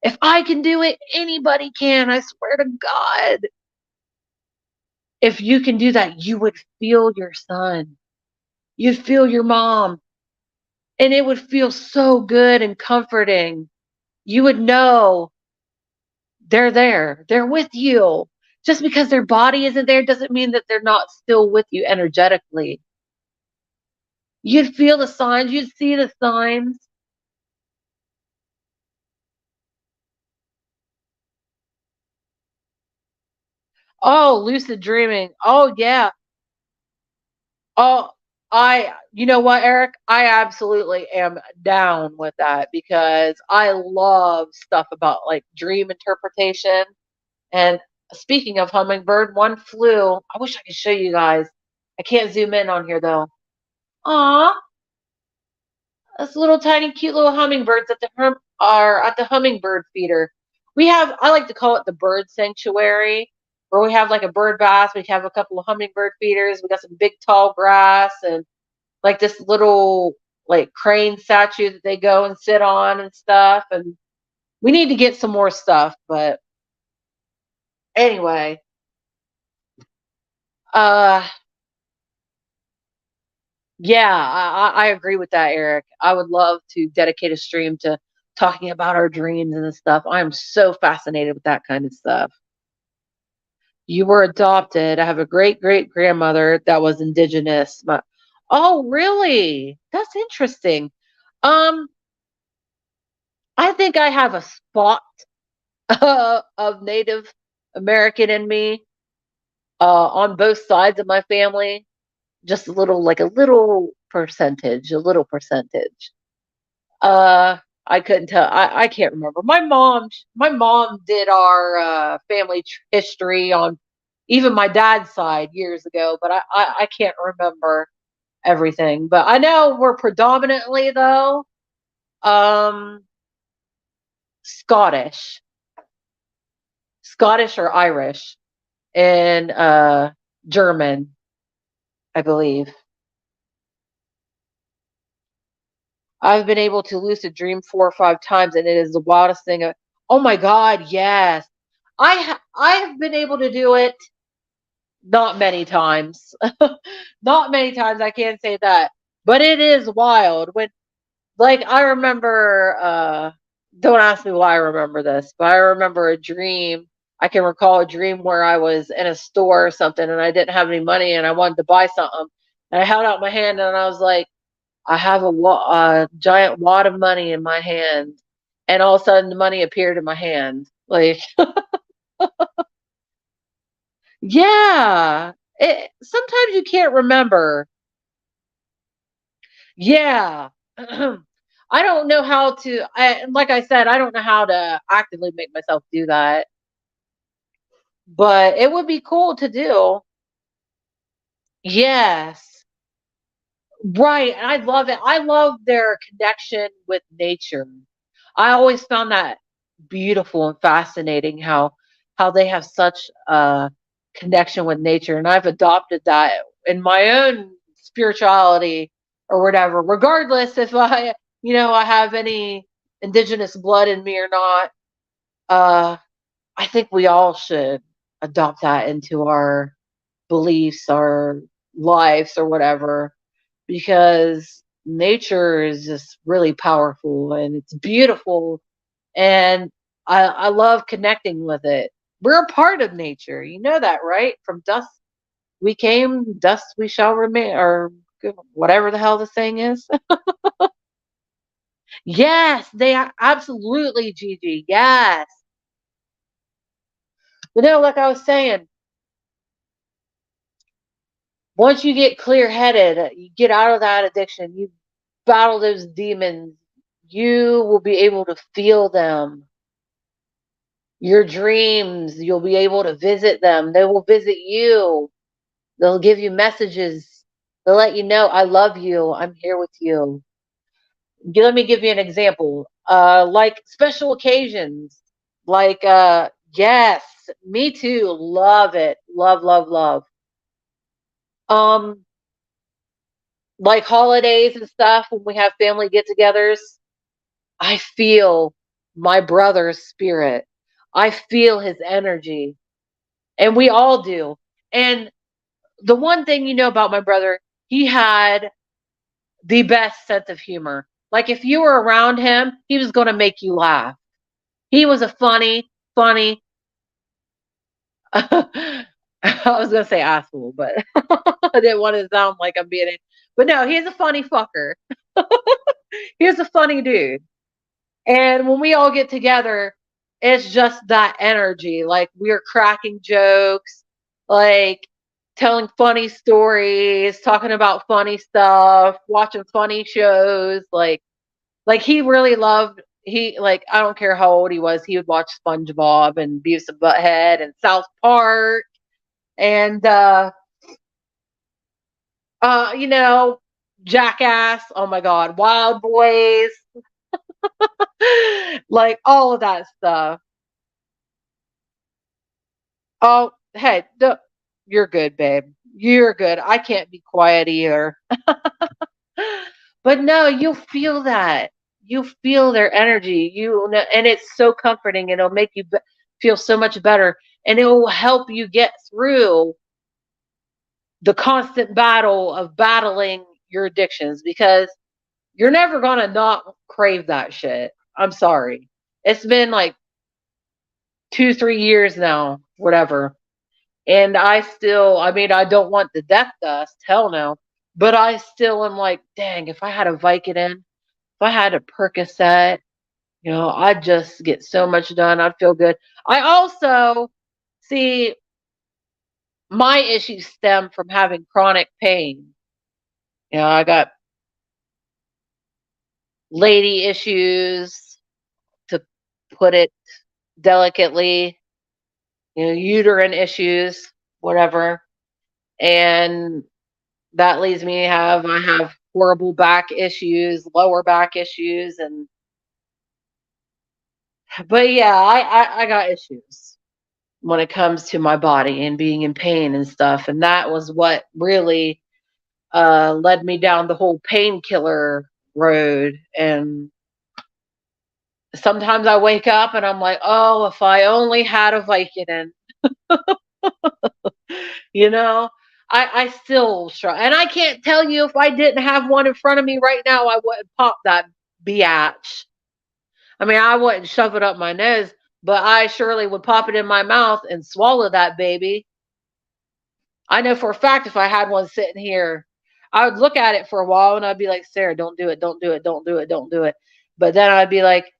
S1: If I can do it, anybody can. I swear to God. If you can do that, you would feel your son. You'd feel your mom. And it would feel so good and comforting. You would know they're there. They're with you. Just because their body isn't there doesn't mean that they're not still with you energetically. You'd feel the signs. You'd see the signs. Oh, lucid dreaming. Oh, yeah. Oh, you know what, Eric? I absolutely am down with that because I love stuff about like dream interpretation. And speaking of hummingbird, one flew. I wish I could show you guys. I can't zoom in on here though. Aw, this little tiny cute little hummingbirds at the are at the hummingbird feeder. I like to call it the bird sanctuary, where we have like a bird bath. We have a couple of hummingbird feeders. We got some big tall grass and like this little like crane statue that they go and sit on and stuff. And we need to get some more stuff, but anyway, uh, yeah, I agree with that, Eric. I would love to dedicate a stream to talking about our dreams and stuff. I am so fascinated with that kind of stuff. You were adopted. I have a great great grandmother that was indigenous. Oh, really? That's interesting. Um, I think I have a spot of Native American in me on both sides of my family. Just a little, like a little percentage, a little percentage. Uh, I couldn't tell. I can't remember. My mom did our family history on even my dad's side years ago, but I can't remember everything. But I know we're predominantly though um, Scottish, Scottish or Irish, and German, I believe. I've been able to lucid dream 4 or 5 times, and it is the wildest thing. Oh my God, yes. I've been able to do it not many times. Not many times, I can't say that. But it is wild. When like I remember don't ask me why I remember this, but I remember a dream. I can recall a dream where I was in a store or something and I didn't have any money and I wanted to buy something. And I held out my hand and I was like, I have a giant wad of money in my hand, and all of a sudden the money appeared in my hand. Like, Yeah. Sometimes you can't remember. Yeah. I don't know how to, like I said, I don't know how to actively make myself do that, but it would be cool to do. Yes. Right. And I love it. I love their connection with nature. I always found that beautiful and fascinating how they have such a connection with nature. And I've adopted that in my own spirituality or whatever, regardless if I have any indigenous blood in me or not. Uh, I think we all should adopt that into our beliefs, our lives, or whatever, because nature is just really powerful and it's beautiful. And I love connecting with it. We're a part of nature. You know that, right? From dust we came, dust we shall remain, or whatever the hell the saying is. Yes, they are absolutely, Gigi. Yes. But no, like I was saying, once you get clear headed, you get out of that addiction, you battle those demons, you will be able to feel them. Your dreams, you'll be able to visit them. They will visit you. They'll give you messages. They'll let you know, I love you. I'm here with you. Let me give you an example. Like special occasions. Like, yes, me too. Love it. Love, love, love. Um, like holidays and stuff, when we have family get togethers, I feel my brother's spirit. I feel his energy. And we all do. And the one thing you know about my brother, he had the best sense of humor. Like if you were around him, he was going to make you laugh. He was a funny. I was going to say asshole, but I didn't want to sound like I'm being. But no, he's a funny fucker. He's a funny dude. And when we all get together, it's just that energy. Like we're cracking jokes, like telling funny stories, talking about funny stuff, watching funny shows. Like he really loved he like I don't care how old he was, he would watch SpongeBob and Beavis and Butthead and South Park and you know, Jackass, oh my god, Wild Boys, like all of that stuff. Oh, hey, you're good, babe. You're good. I can't be quiet either. But no, you'll feel that. You feel their energy. And it's so comforting. And it'll make you feel so much better, and it will help you get through the constant battle of battling your addictions because you're never gonna not crave that shit. I'm sorry. It's been like 2, 3 years now, whatever. And I mean, I don't want the death dust, hell no. But I still am like, dang, if I had a Vicodin, if I had a Percocet, I'd just get so much done. I'd feel good. I also see my issues stem from having chronic pain. I got lady issues, to put it delicately, uterine issues, whatever. And that leads me to I have horrible back issues, lower back issues, and but yeah, I got issues when it comes to my body and being in pain and stuff, and that was what really led me down the whole painkiller road. And sometimes I wake up and I'm like, oh, if I only had a Vicodin, you know. I still try, and I can't tell you if I didn't have one in front of me right now, I wouldn't pop that biatch. I mean, I wouldn't shove it up my nose, but I surely would pop it in my mouth and swallow that baby. I know for a fact if I had one sitting here, I would look at it for a while and I'd be like, Sarah, don't do it, don't do it, don't do it, don't do it. But then I'd be like,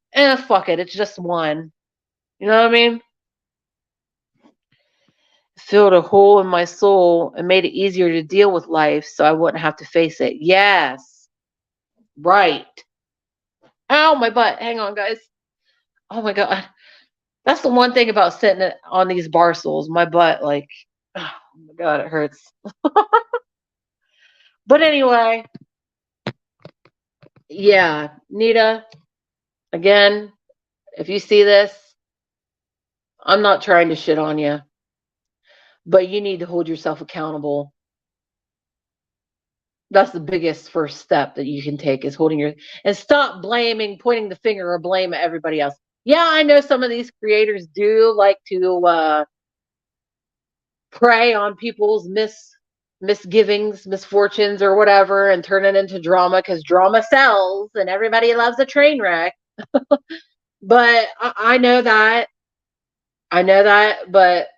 S1: fuck it, it's just one. You know what I mean? filled a hole in my soul and made it easier to deal with life so I wouldn't have to face it. Yes. Right. Ow, my butt. Hang on, guys. Oh my God. That's the one thing about sitting on these bar stools. My butt, like, oh my God, it hurts. But anyway, yeah, Nita, again, if you see this, I'm not trying to shit on you, but you need to hold yourself accountable. That's the biggest first step that you can take is holding your and stop blaming, pointing the finger or blame at everybody else. Yeah, I know some of these creators do like to prey on people's misgivings, misfortunes, or whatever, and turn it into drama because drama sells and everybody loves a train wreck. But I know that. I know that. But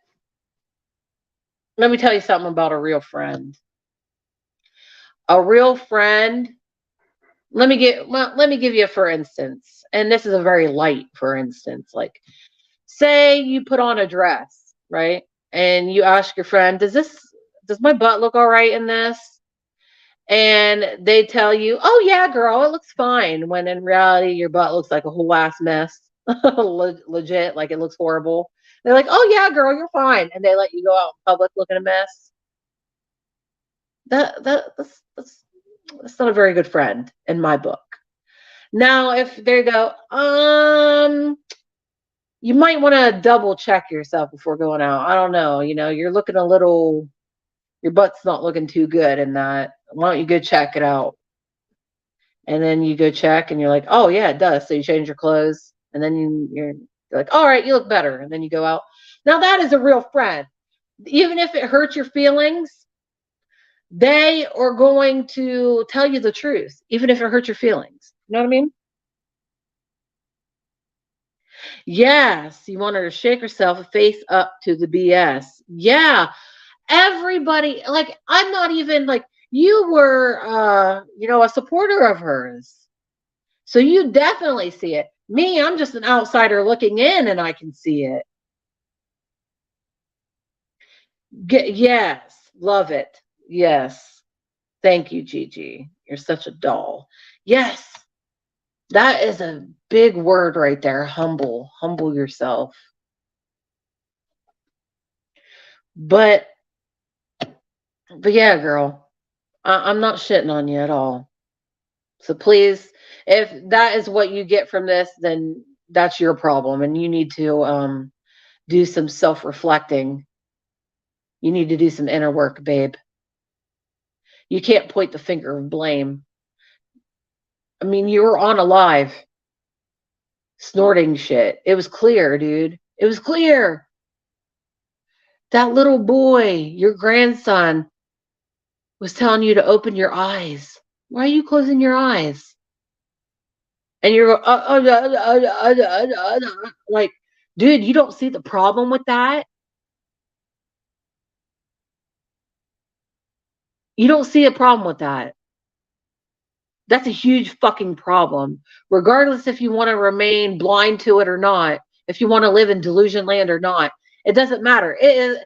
S1: let me tell you something about a real friend. A real friend. Let me give you a for instance, and this is a very light for instance. Like, say you put on a dress, right? And you ask your friend, does my butt look all right in this? And they tell you, "Oh yeah, girl, it looks fine." When in reality, your butt looks like a whole ass mess, legit, like it looks horrible. They're like, "Oh yeah, girl, you're fine," and they let you go out in public looking a mess. That's not a very good friend in my book. Now, if they go, you might want to double check yourself before going out. I don't know. You're looking a little, your butt's not looking too good in that. Why don't you go check it out? And then you go check and you're like, oh yeah, it does. So you change your clothes and then you're like, all right, you look better. And then you go out. Now that is a real friend. Even if it hurts your feelings, they are going to tell you the truth, even if it hurts your feelings. You know what I mean? Yes, you want her to shake herself, face up to the BS. Yeah, everybody, like, I'm not even like, you were, a supporter of hers. So you definitely see it. Me, I'm just an outsider looking in and I can see it. Yes, love it. Yes. Thank you, Gigi. You're such a doll. Yes, that is a big word right there. Humble. Humble yourself. But yeah, girl, I'm not shitting on you at all. So please, if that is what you get from this, then that's your problem, and you need to do some self-reflecting. You need to do some inner work, babe. You can't point the finger of blame. I mean, you were on a live snorting shit. It was clear, dude. It was clear. That little boy, your grandson, was telling you to open your eyes. Why are you closing your eyes? And you're like, dude, you don't see the problem with that? You don't see a problem with that. That's a huge fucking problem. Regardless if you want to remain blind to it or not, if you want to live in delusion land or not, it doesn't matter. It is,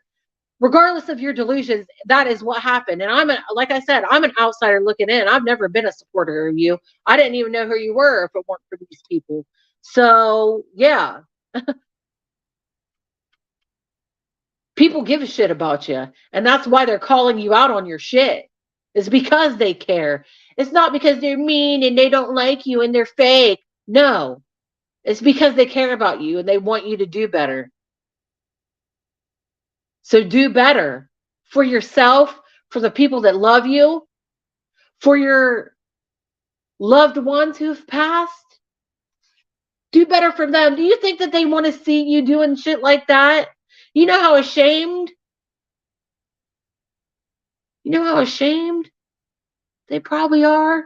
S1: regardless of your delusions, that is what happened. And like I said, I'm an outsider looking in. I've never been a supporter of you. I didn't even know who you were if it weren't for these people. So yeah, people give a shit about you, and that's why they're calling you out on your shit. It's because they care. It's not because they're mean and they don't like you and they're fake. No, it's because they care about you and they want you to do better. So do better for yourself, for the people that love you, for your loved ones who've passed. Do better for them. Do you think that they want to see you doing shit like that? You know how ashamed? You know how ashamed they probably are?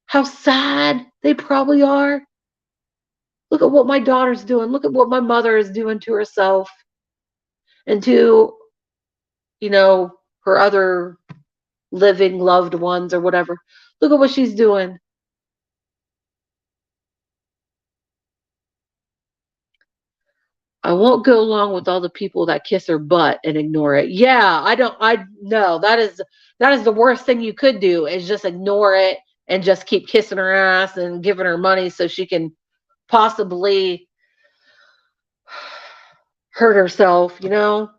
S1: How sad they probably are? Look at what my daughter's doing. Look at what my mother is doing to herself and to, her other living loved ones or whatever. Look at what she's doing. I won't go along with all the people that kiss her butt and ignore it. Yeah, I no, that is the worst thing you could do is just ignore it and just keep kissing her ass and giving her money so she can possibly hurt herself, you know?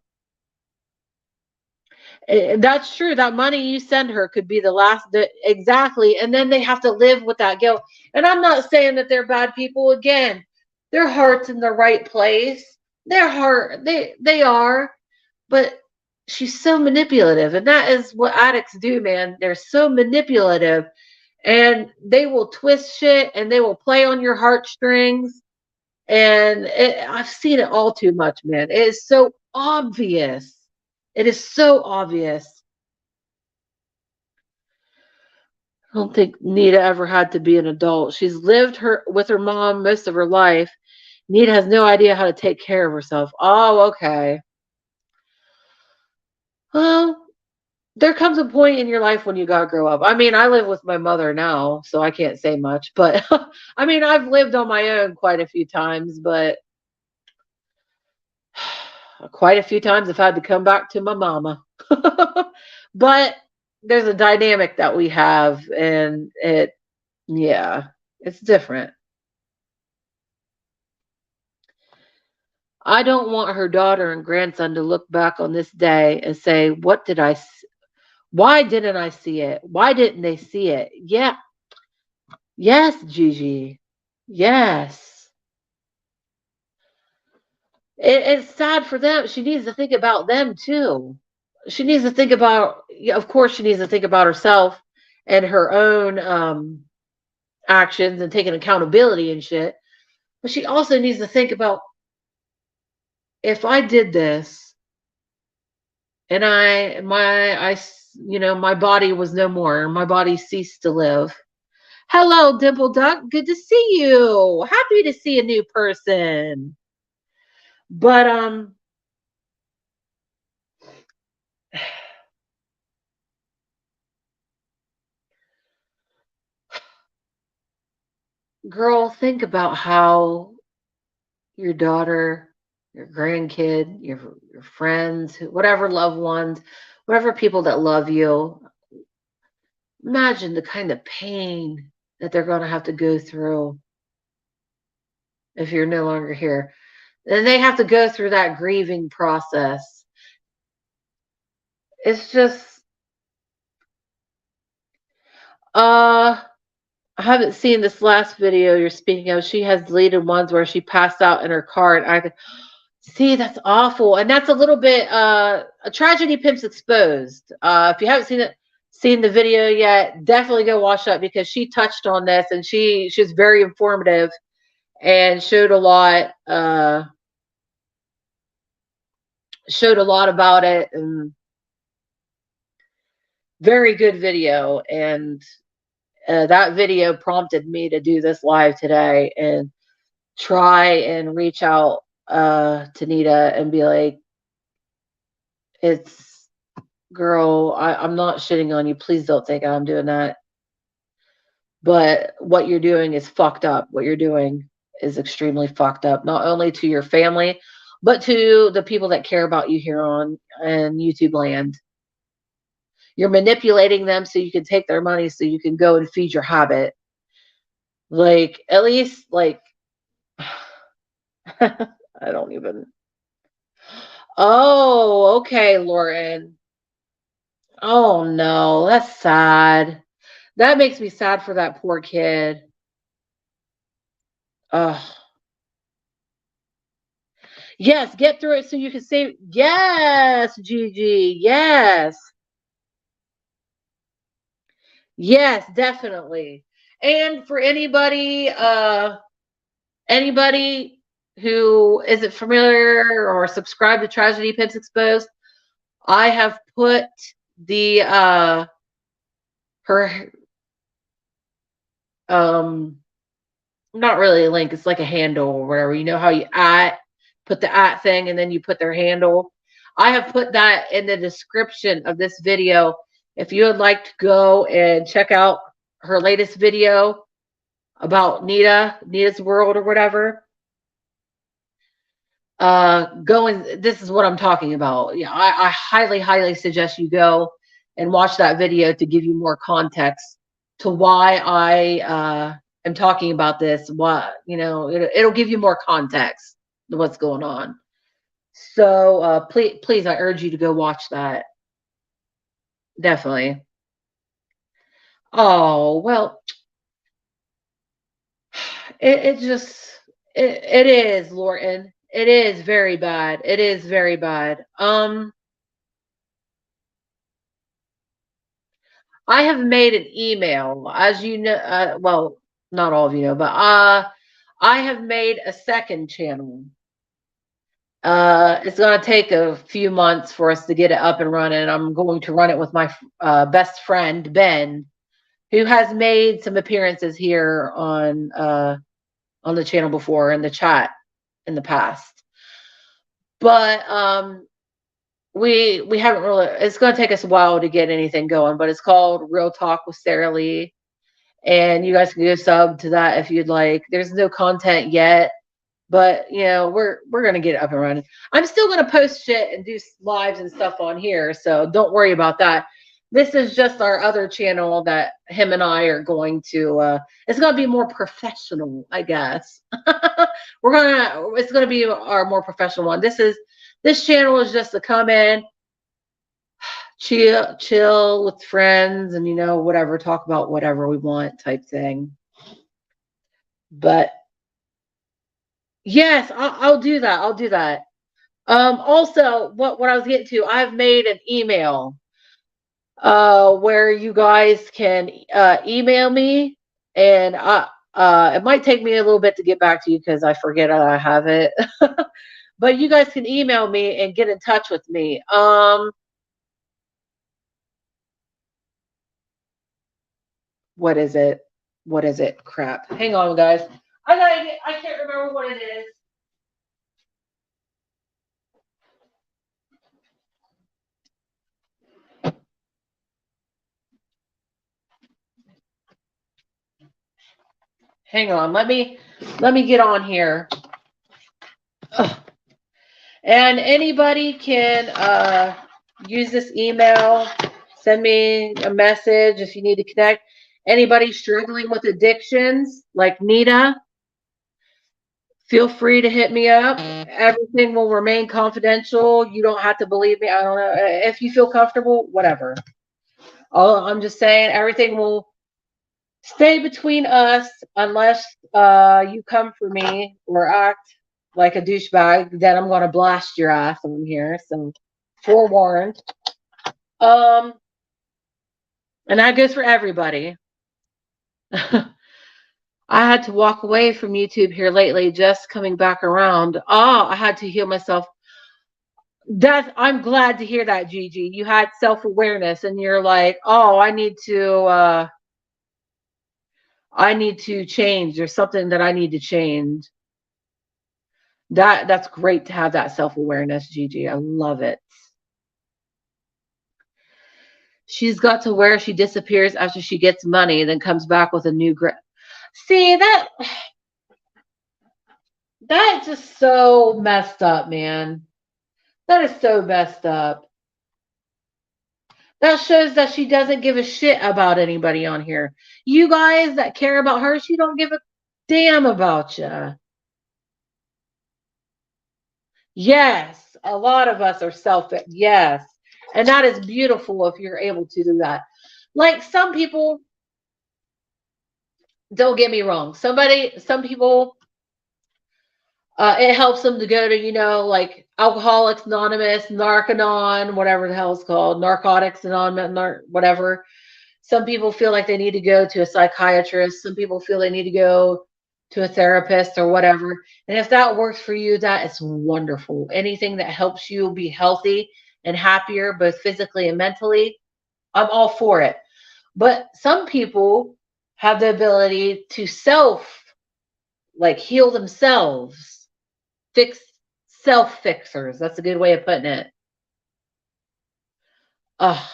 S1: That's true. That money you send her could be the last exactly, and then they have to live with that guilt. And I'm not saying that they're bad people. Again, their heart's in the right place. Their heart, they are, but she's so manipulative, and that is what addicts do, man. They're so manipulative, and they will twist shit, and they will play on your heartstrings. And I've seen it all too much, man. It is so obvious. It is so obvious. I don't think Nita ever had to be an adult. She's lived her with her mom most of her life. Nita has no idea how to take care of herself. Oh, okay. Well, there comes a point in your life when you gotta grow up. I mean, I live with my mother now, so I can't say much, but I mean, I've lived on my own quite a few times, but quite a few times I've had to come back to my mama. But there's a dynamic that we have, and yeah, it's different. I don't want her daughter and grandson to look back on this day and say, "What did why didn't I see it? Why didn't they see it?" Yeah, yes, Gigi. Yes. It's sad for them. She needs to think about them too. She needs to think about, yeah, of course, she needs to think about herself and her own actions and taking accountability and shit. But she also needs to think about, if I did this and my body was no more, my body ceased to live. Hello, Dimple Duck. Good to see you. Happy to see a new person. But girl, think about how your daughter, your grandkid, your friends, whatever loved ones, whatever people that love you, imagine the kind of pain that they're going to have to go through if you're no longer here. And they have to go through that grieving process. It's just uh I haven't seen this last video you're speaking of. She has deleted ones where she passed out in her car, and I could see that's awful. And that's a little bit a tragedy pimps exposed. If you haven't seen the video yet, definitely go watch that because she touched on this, and she was very informative and showed a lot about it, and very good video. And that video prompted me to do this live today and try and reach out to Nita and be like, it's girl, I'm not shitting on you. Please don't think I'm doing that. But what you're doing is fucked up. What you're doing is extremely fucked up, not only to your family, but to the people that care about you here on YouTube land. You're manipulating them so you can take their money so you can go and feed your habit. Like, at least, like, I don't even. Oh, okay, Lauren. Oh no, that's sad. That makes me sad for that poor kid. Ugh. Yes, get through it so you can save. Yes, Gigi. Yes. Yes, definitely. And for anybody who isn't familiar or subscribed to Tragedy Pimps Exposed, I have put the her not really a link, it's like a handle or whatever. You know how you put the thing and then you put their handle. I have put that in the description of this video. If you would like to go and check out her latest video about Nita's world or whatever. this is what I'm talking about. Yeah, I highly suggest you go and watch that video to give you more context to why I am talking about this. What, it'll give you more context to what's going on. So please, I urge you to go watch that. Definitely. Oh well, it just it is, Lorton. It is very bad. It is very bad. I have made an email, as you know. Well, not all of you know, but I have made a second channel. It's going to take a few months for us to get it up and running. I'm going to run it with my best friend Ben, who has made some appearances here on the channel before in the chat in the past. But we haven't really. It's going to take us a while to get anything going. But it's called Real Talk with Sarah Lee, and you guys can go sub to that if you'd like. There's no content yet, but we're gonna get it up and running. I'm still gonna post shit and do lives and stuff on here, so don't worry about that. This is just our other channel that him and I are going to. It's gonna be more professional, I guess. It's gonna be our more professional one. This channel is just to come in, chill with friends, and whatever, talk about whatever we want type thing. But yes, I'll do that. I'll do that. Also, what I was getting to, I've made an email where you guys can email me, and it might take me a little bit to get back to you because I forget I have it. But you guys can email me and get in touch with me. What is it? What is it? Crap. Hang on, guys. I can't remember what it is. Hang on. Let me get on here. Ugh. And anybody can use this email. Send me a message if you need to connect. Anybody struggling with addictions like Nita, feel free to hit me up. Everything will remain confidential. You don't have to believe me. I don't know. If you feel comfortable, whatever. I'm just saying everything will stay between us unless you come for me or act like a douchebag. Then I'm going to blast your ass on here. So forewarned. And that goes for everybody. I had to walk away from YouTube here lately, just coming back around. I had to heal myself. I'm glad to hear that, Gigi. You had self-awareness and you're like, I need to change. There's something that I need to change. That's great to have that self-awareness, Gigi. I love it. She's got to where she disappears after she gets money, then comes back with a new See, that's just so messed up, man. That is so messed up. That shows that she doesn't give a shit about anybody on here. You guys that care about her, she don't give a damn about you. Yes, a lot of us are selfish. Yes. And that is beautiful if you're able to do that. Like some people, don't get me wrong. Some people, it helps them to go to, like Alcoholics Anonymous, Narcanon, whatever the hell it's called, Narcotics Anonymous, whatever. Some people feel like they need to go to a psychiatrist. Some people feel they need to go to a therapist or whatever. And if that works for you, that is wonderful. Anything that helps you be healthy and happier, both physically and mentally, I'm all for it. But some people have the ability to heal themselves, self-fixers. That's a good way of putting it. Oh,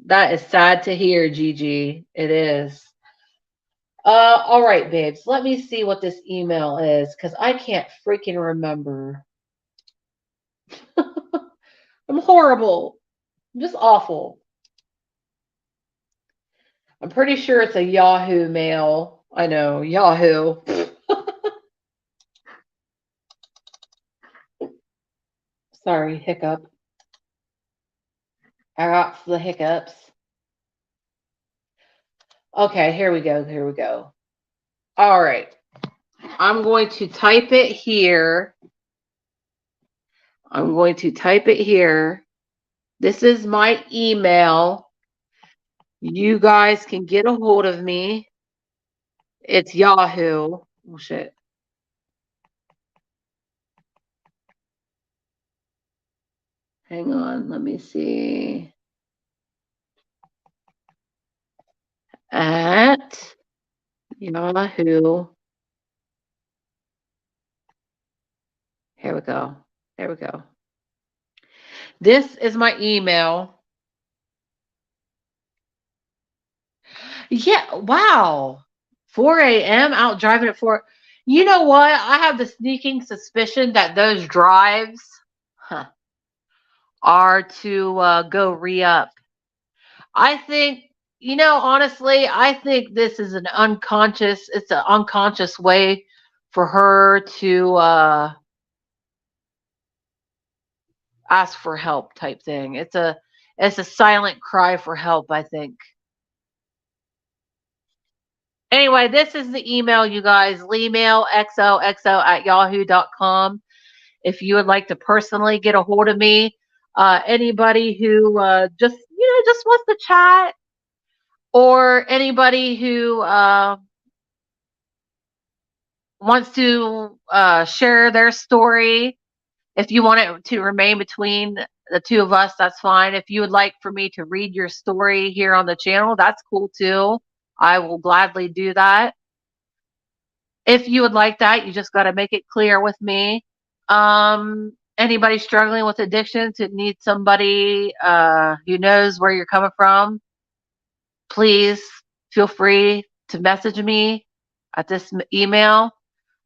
S1: that is sad to hear, Gigi. It is. All right, babes. Let me see what this email is because I can't freaking remember. I'm horrible. I'm just awful. I'm pretty sure it's a Yahoo mail. I know, Yahoo. Sorry, hiccup. I got the hiccups. Okay, here we go. Here we go. All right. I'm going to type it here. I'm going to type it here. This is my email. You guys can get a hold of me. It's Yahoo. Oh, shit. Hang on. Let me see. At Yahoo. Here we go. There we go. This is my email. Yeah, wow. 4 a.m. out driving at 4. You know what? I have the sneaking suspicion that those drives are to go re up. I think, honestly, I think this is it's an unconscious way for her to ask for help type thing. It's a silent cry for help, I think. Anyway, this is the email, you guys. Email xoxo@yahoo.com. If you would like to personally get a hold of me, anybody who just wants to chat, or anybody who wants to share their story. If you want it to remain between the two of us, that's fine. If you would like for me to read your story here on the channel, that's cool too. I will gladly do that. If you would like that, you just got to make it clear with me. Anybody struggling with addictions who needs somebody who knows where you're coming from, please feel free to message me at this email.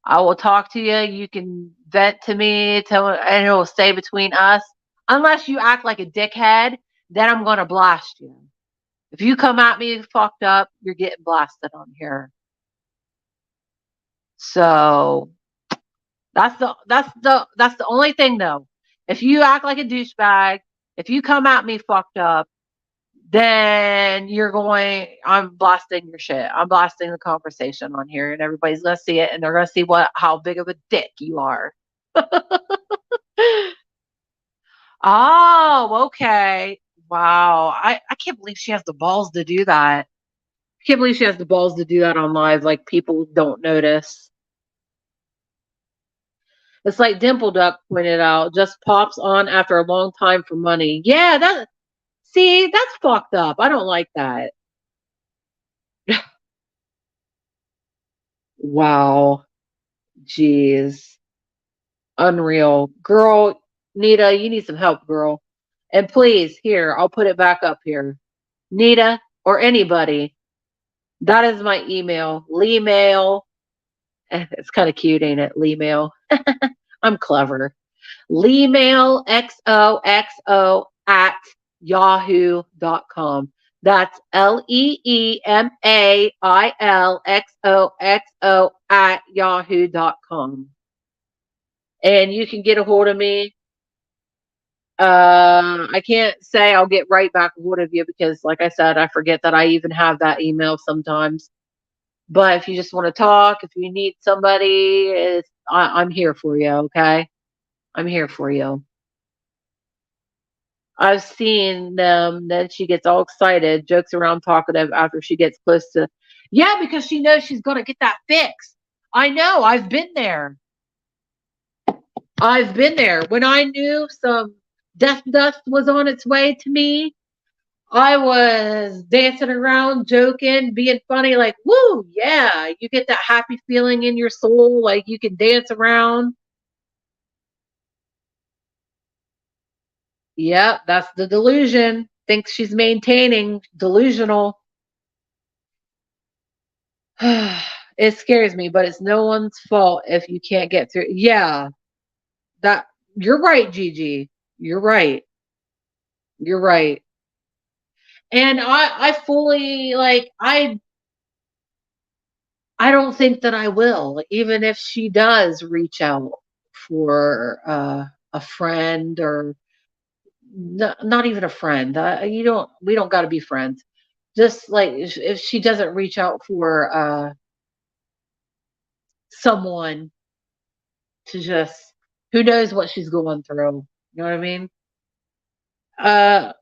S1: I will talk to you. You can vent to me, and it will stay between us. Unless you act like a dickhead, then I'm going to blast you. If you come at me fucked up, you're getting blasted on here. So that's the only thing though. If you act like a douchebag, if you come at me fucked up, then I'm blasting your shit. I'm blasting the conversation on here and everybody's gonna see it and they're gonna see how big of a dick you are. Oh, okay. Wow. I can't believe she has the balls to do that. I can't believe she has the balls to do that on live, like people don't notice. It's like Dimple Duck pointed out, just pops on after a long time for money. Yeah, that's fucked up. I don't like that. Wow. Jeez. Unreal. Girl, Nita, you need some help, girl. And please, here, I'll put it back up here. Nita or anybody, that is my email. Lee Mail. It's kind of cute, ain't it? Lee Mail. I'm clever. Leemail xoxo@yahoo.com. That's LEEMAILXOXO@yahoo.com. And you can get a hold of me. I can't say I'll get right back a hold of you because, like I said, I forget that I even have that email sometimes. But if you just want to talk, if you need somebody, I'm here for you, okay? I'm here for you. I've seen that she gets all excited, jokes around talkative after she gets close to, yeah, because she knows she's going to get that fix. I know. I've been there. I've been there. When I knew some death dust was on its way to me, I was dancing around, joking, being funny, like, woo, yeah. You get that happy feeling in your soul, like you can dance around. Yep, that's the delusion. Thinks she's maintaining, delusional. It scares me, but it's no one's fault if you can't get through. Yeah, that You're right, Gigi. You're right. You're right. And I fully like I don't think that I will, even if she does reach out for a friend or not even a friend. We don't got to be friends. Just like if she doesn't reach out for someone to just who knows what she's going through. You know what I mean? Uh,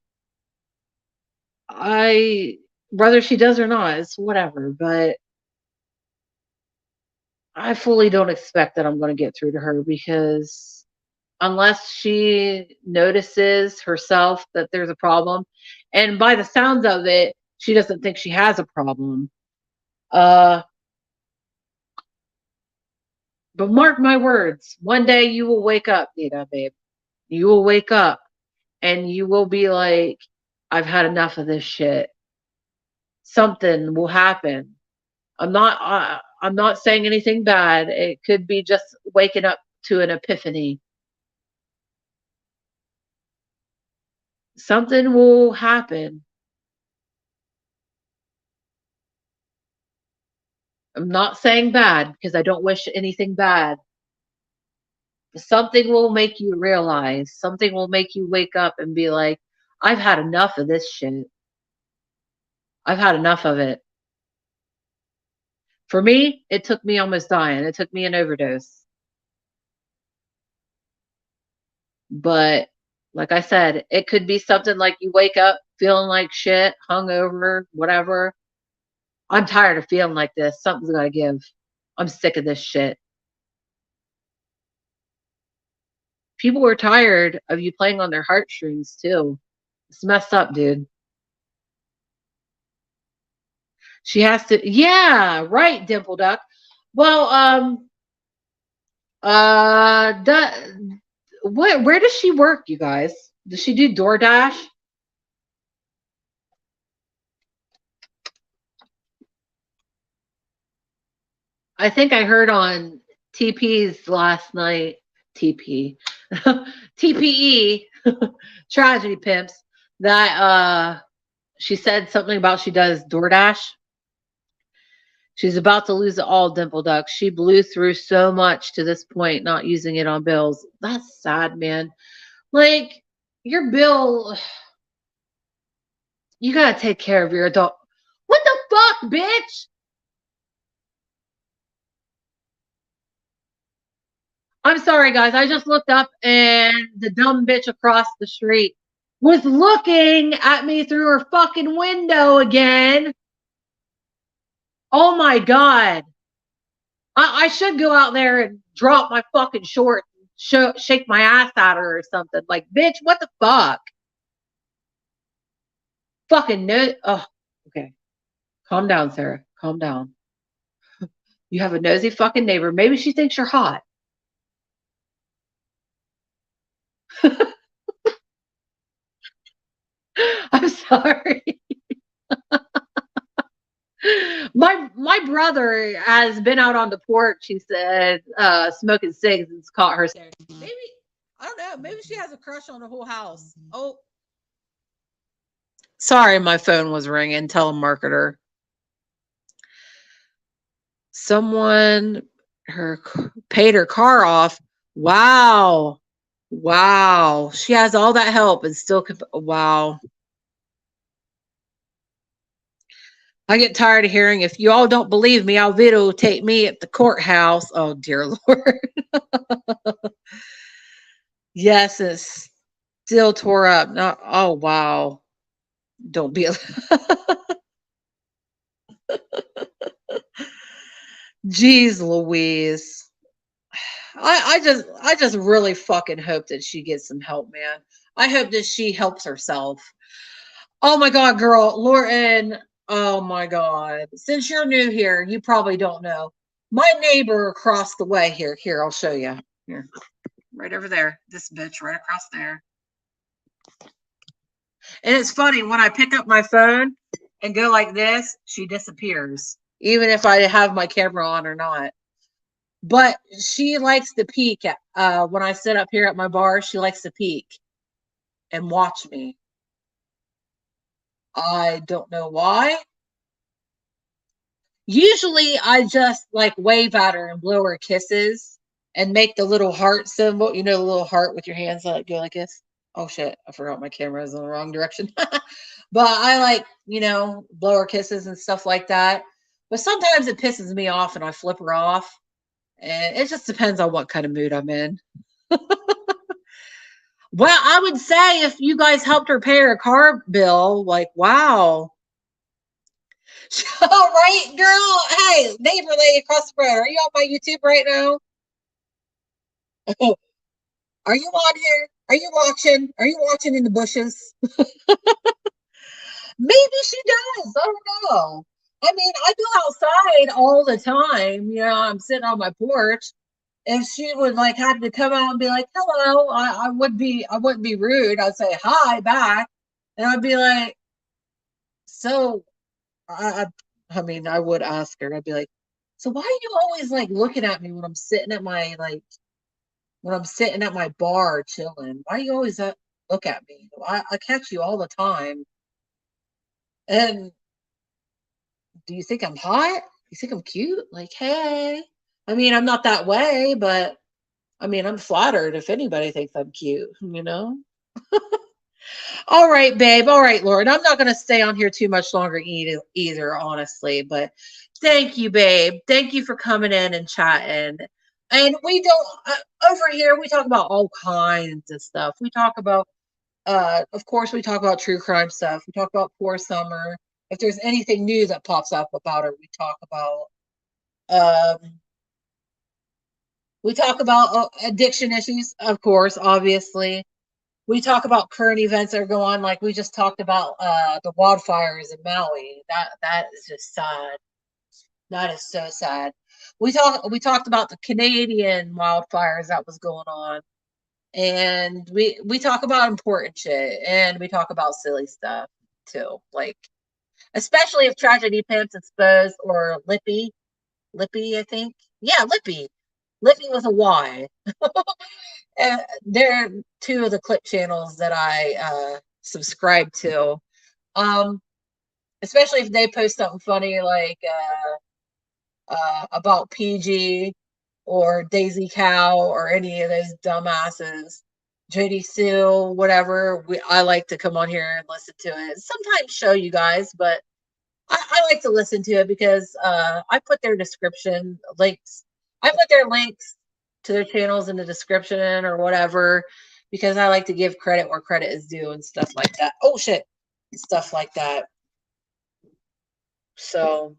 S1: I whether she does or not, it's whatever. But I fully don't expect that I'm going to get through to her because unless she notices herself that there's a problem, and by the sounds of it, she doesn't think she has a problem. Uh, but mark my words, one day you will wake up, Nita, babe. You will wake up and you will be like, I've had enough of this shit. Something will happen. I'm not saying anything bad. It could be just waking up to an epiphany. Something will happen. I'm not saying bad because I don't wish anything bad. Something will make you realize, something will make you wake up and be like, I've had enough of this shit. I've had enough of it. For me, it took me almost dying. It took me an overdose. But like I said, it could be something like you wake up feeling like shit, hungover, whatever. I'm tired of feeling like this. Something's got to give. I'm sick of this shit. People were tired of you playing on their heartstrings too. It's messed up, dude. She has to, yeah, right, Dimple Duck. Well, where does she work, you guys? Does she do DoorDash? I think I heard on TP's last night, TP, TPE, Tragedy Pimps, that she said something about she does DoorDash. She's about to lose it all, Dimple Duck. She blew through so much to this point, not using it on bills. That's sad, man. Like, your bill, you gotta take care of your adult. What the fuck, bitch? I'm sorry, guys. I just looked up and the dumb bitch across the street was looking at me through her fucking window again. Oh my God. I should go out there and drop my fucking shorts and shake my ass at her or something. Like, bitch, what the fuck? Fucking no. Oh, okay. Calm down, Sarah. Calm down. You have a nosy fucking neighbor. Maybe she thinks you're hot. I'm sorry. My brother has been out on the porch, he said, smoking cigs and caught her saying, maybe I don't know, maybe she has a crush on the whole house. Oh, sorry, my phone was ringing. Telemarketer. Someone her paid her car off. Wow. Wow. She has all that help and still wow. I get tired of hearing if you all don't believe me, I'll videotape me at the courthouse. Oh dear Lord. Yes, it's still tore up. Not oh wow. Don't be Jeez Louise. I just really fucking hope that she gets some help, man. I hope that she helps herself. Oh my god, girl, Lauren. Oh my god. Since you're new here, you probably don't know. My neighbor across the way here, I'll show you. Here. Right over there. This bitch right across there. And it's funny when I pick up my phone and go like this, she disappears. Even if I have my camera on or not.
S2: But she likes to peek at, when I sit up here at my bar. She likes to peek and watch me. I don't know why. Usually, I just like wave at her and blow her kisses and make the little heart symbol. You know, the little heart with your hands that go like this. Oh shit! I forgot my camera is in the wrong direction. But I like, blow her kisses and stuff like that. But sometimes it pisses me off and I flip her off. And it just depends on what kind of mood I'm in. Well, I would say if you guys helped her pay her car bill, like, wow. All right, girl. Hey, neighbor lady across the road. Are you on my YouTube right now? Are you on here? Are you watching? Are you watching in the bushes? Maybe she does. I don't know. I mean, I go outside all the time. I'm sitting on my porch. If she would like have to come out and be like, "Hello," I wouldn't be rude. I'd say hi back, and I'd be like, "So," I mean, I would ask her. I'd be like, "So why are you always like looking at me when I'm sitting at my bar chilling? Why do you always look at me? I catch you all the time. And do you think I'm hot? You think I'm cute? Like, hey." I mean, I'm not that way, but I mean, I'm flattered if anybody thinks I'm cute. All right, babe. All right, Lord. I'm not going to stay on here too much longer either, honestly. But thank you, babe. Thank you for coming in and chatting. And we don't, over here, we talk about all kinds of stuff. We talk about, of course, we talk about true crime stuff. We talk about Poor Summer. If there's anything new that pops up about her, we talk about. Um, we talk about addiction issues, of course, obviously. We talk about current events that are going on, like we just talked about the wildfires in Maui. That is just sad. That is so sad. We talked about the Canadian wildfires that was going on, and we talk about important shit, and we talk about silly stuff too, like especially if Tragedy Pants Exposed or Lippy, I think. Yeah, Lippy with a Y. They're two of the clip channels that I subscribe to. Um, Especially if they post something funny like about PG or Daisy Cow or any of those dumbasses. JD Sue, whatever. I like to come on here and listen to it. Sometimes show you guys, but I like to listen to it because I put their description links. I put their links to their channels in the description or whatever because I like to give credit where credit is due and stuff like that. Oh shit, stuff like that. So,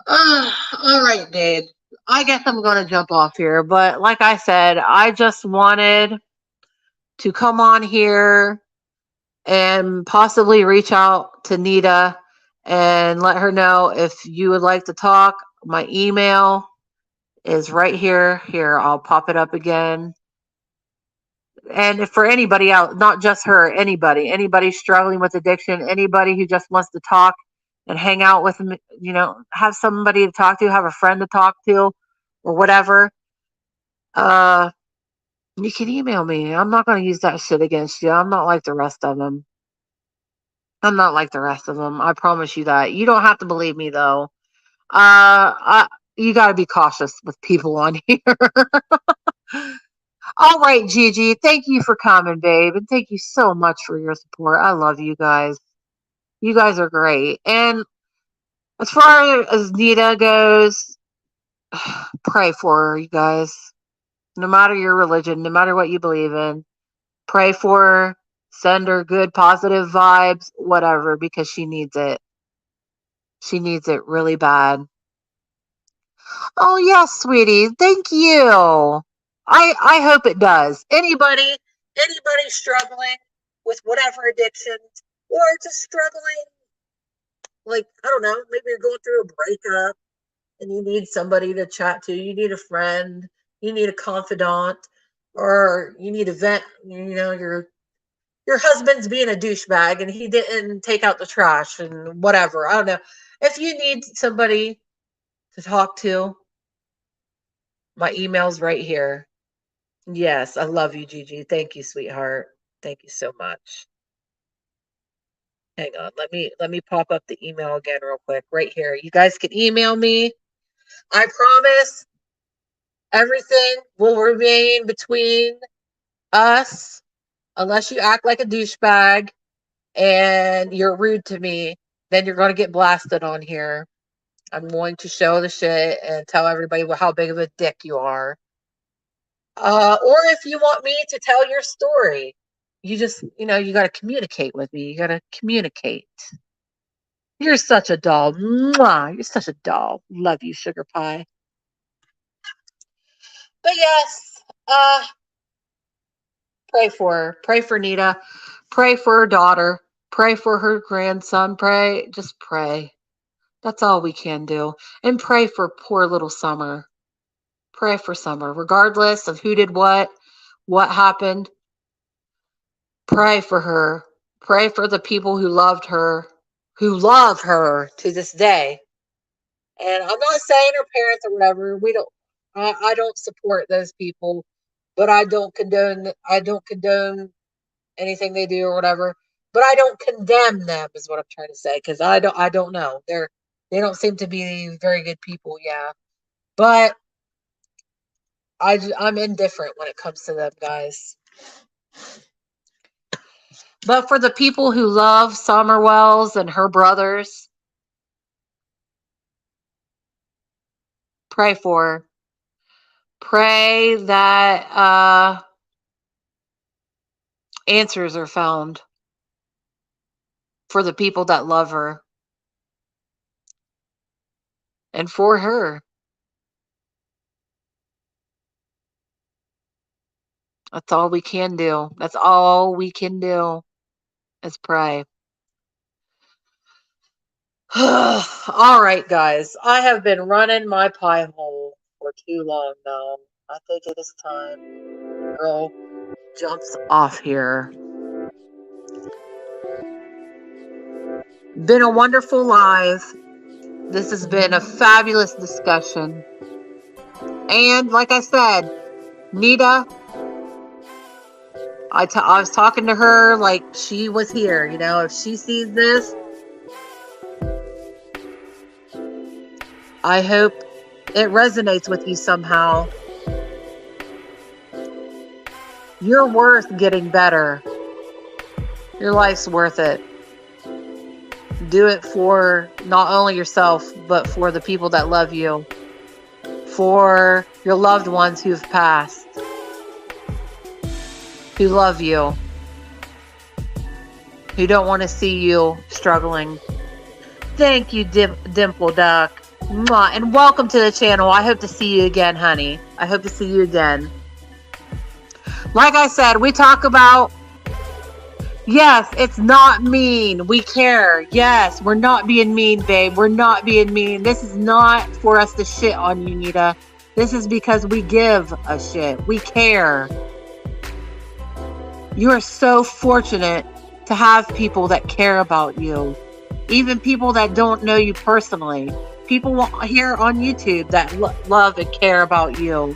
S2: all right, Dave. I guess I'm going to jump off here, but like I said, I just wanted to come on here and possibly reach out to Nita and let her know if you would like to talk. My email is right here. Here, I'll pop it up again. And for anybody out, not just her, anybody struggling with addiction, anybody who just wants to talk and hang out with me, have somebody to talk to, have a friend to talk to, or whatever. Uh, you can email me. I'm not going to use that shit against you. I'm not like the rest of them. I'm not like the rest of them. I promise you that. You don't have to believe me though. You got to be cautious with people on here. All right, Gigi. Thank you for coming, babe, and thank you so much for your support. I love you guys. You guys are great. And as far as Nita goes, pray for her, you guys. No matter your religion, no matter what you believe in, pray for her. Send her good, positive vibes, whatever, because she needs it. She needs it really bad. Oh yes, sweetie. Thank you. I hope it does. Anybody struggling with whatever addiction or just struggling, like I don't know, maybe you're going through a breakup and you need somebody to chat to, you need a friend, you need a confidant, or you need a vent, your husband's being a douchebag and he didn't take out the trash and whatever. I don't know. If you need somebody
S1: to talk to, my email's right here. Yes, I love you, Gigi. Thank you, sweetheart. Thank you so much. Hang on. Let me pop up the email again real quick. Right here. You guys can email me. I promise everything will remain between us unless you act like a douchebag and you're rude to me, then you're going to get blasted on here. I'm going to show the shit and tell everybody how big of a dick you are. Or if you want me to tell your story, you just, you got to communicate with me. You got to communicate. You're such a doll. Mwah. You're such a doll. Love you, sugar pie. But yes, pray for her. Pray for Nita. Pray for her daughter. Pray for her grandson. Just pray. That's all we can do. And pray for poor little Summer. Pray for Summer. Regardless of who did what happened, pray for her. Pray for the people who loved her, who love her to this day. And I'm not saying her parents or whatever. I don't support those people, but I don't condone anything they do or whatever. But I don't condemn them is what I'm trying to say, because I don't know. They don't seem to be very good people, yeah. But I'm indifferent when it comes to them, guys. But for the people who love Summer Wells and her brothers, pray for her. Pray that answers are found for the people that love her and for her. That's all we can do. That's all we can do is pray. All right, guys. I have been running my pie hole for too long now. I think it is time the girl jumps off here. Been a wonderful live. This has been a fabulous discussion. And like I said, Nita, I was talking to her like she was here. If she sees this, I hope it resonates with you somehow. You're worth getting better. Your life's worth it. Do it for not only yourself, but for the people that love you. For your loved ones who've passed. Who love you. Who don't want to see you struggling. Thank you, Dimple Duck. Mwah. And welcome to the channel. I hope to see you again, honey. I hope to see you again. Like I said, we talk about, yes, it's not mean. We care. Yes, we're not being mean, babe. We're not being mean. This is not for us to shit on you, Nita. This is because we give a shit. We care. You are so fortunate to have people that care about you. Even people that don't know you personally. People here on YouTube that love and care about you.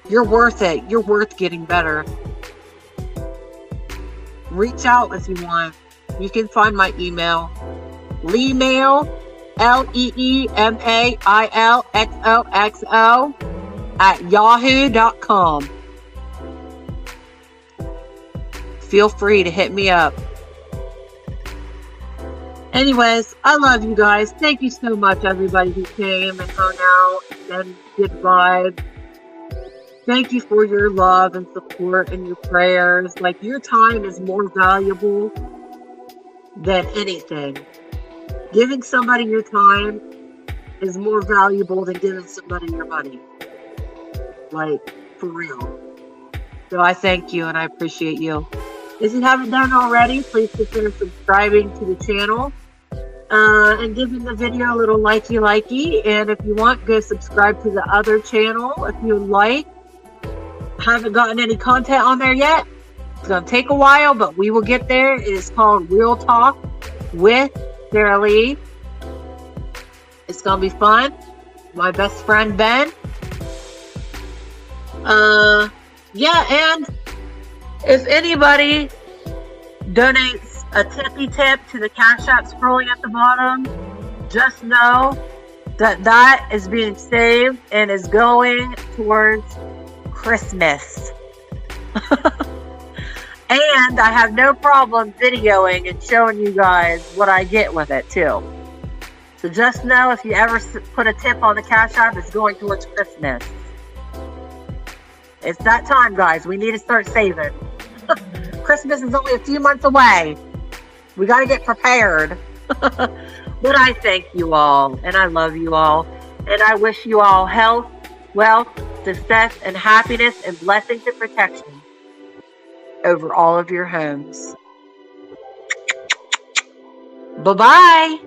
S1: You're worth it. You're worth getting better. Reach out if you want. You can find my email. Leemail, LEEMAILXOXO @yahoo.com. Feel free to hit me up. Anyways, I love you guys. Thank you so much, everybody who came and hung out and did vibes. Thank you for your love and support and your prayers. Like, your time is more valuable than anything. Giving somebody your time is more valuable than giving somebody your money. Like, for real. So I thank you and I appreciate you. If you haven't done already, please consider subscribing to the channel. And giving the video a little likey. And if you want, go subscribe to the other channel if you like. Haven't gotten any content on there yet. It's going to take a while, but we will get there. It is called Real Talk with Sarah Lee. It's gonna be fun. My best friend Ben. Yeah, and if anybody donates a tippy tip to the Cash App scrolling at the bottom, just know that that is being saved and is going towards Christmas. And I have no problem videoing and showing you guys what I get with it too. So just know if you ever put a tip on the Cash App, it's going towards Christmas. It's that time, guys. We need to start saving. Christmas is only a few months away. We got to get prepared. But I thank you all, and I love you all, and I wish you all health, wealth, success, and happiness, and blessings and protection over all of your homes. Bye-bye.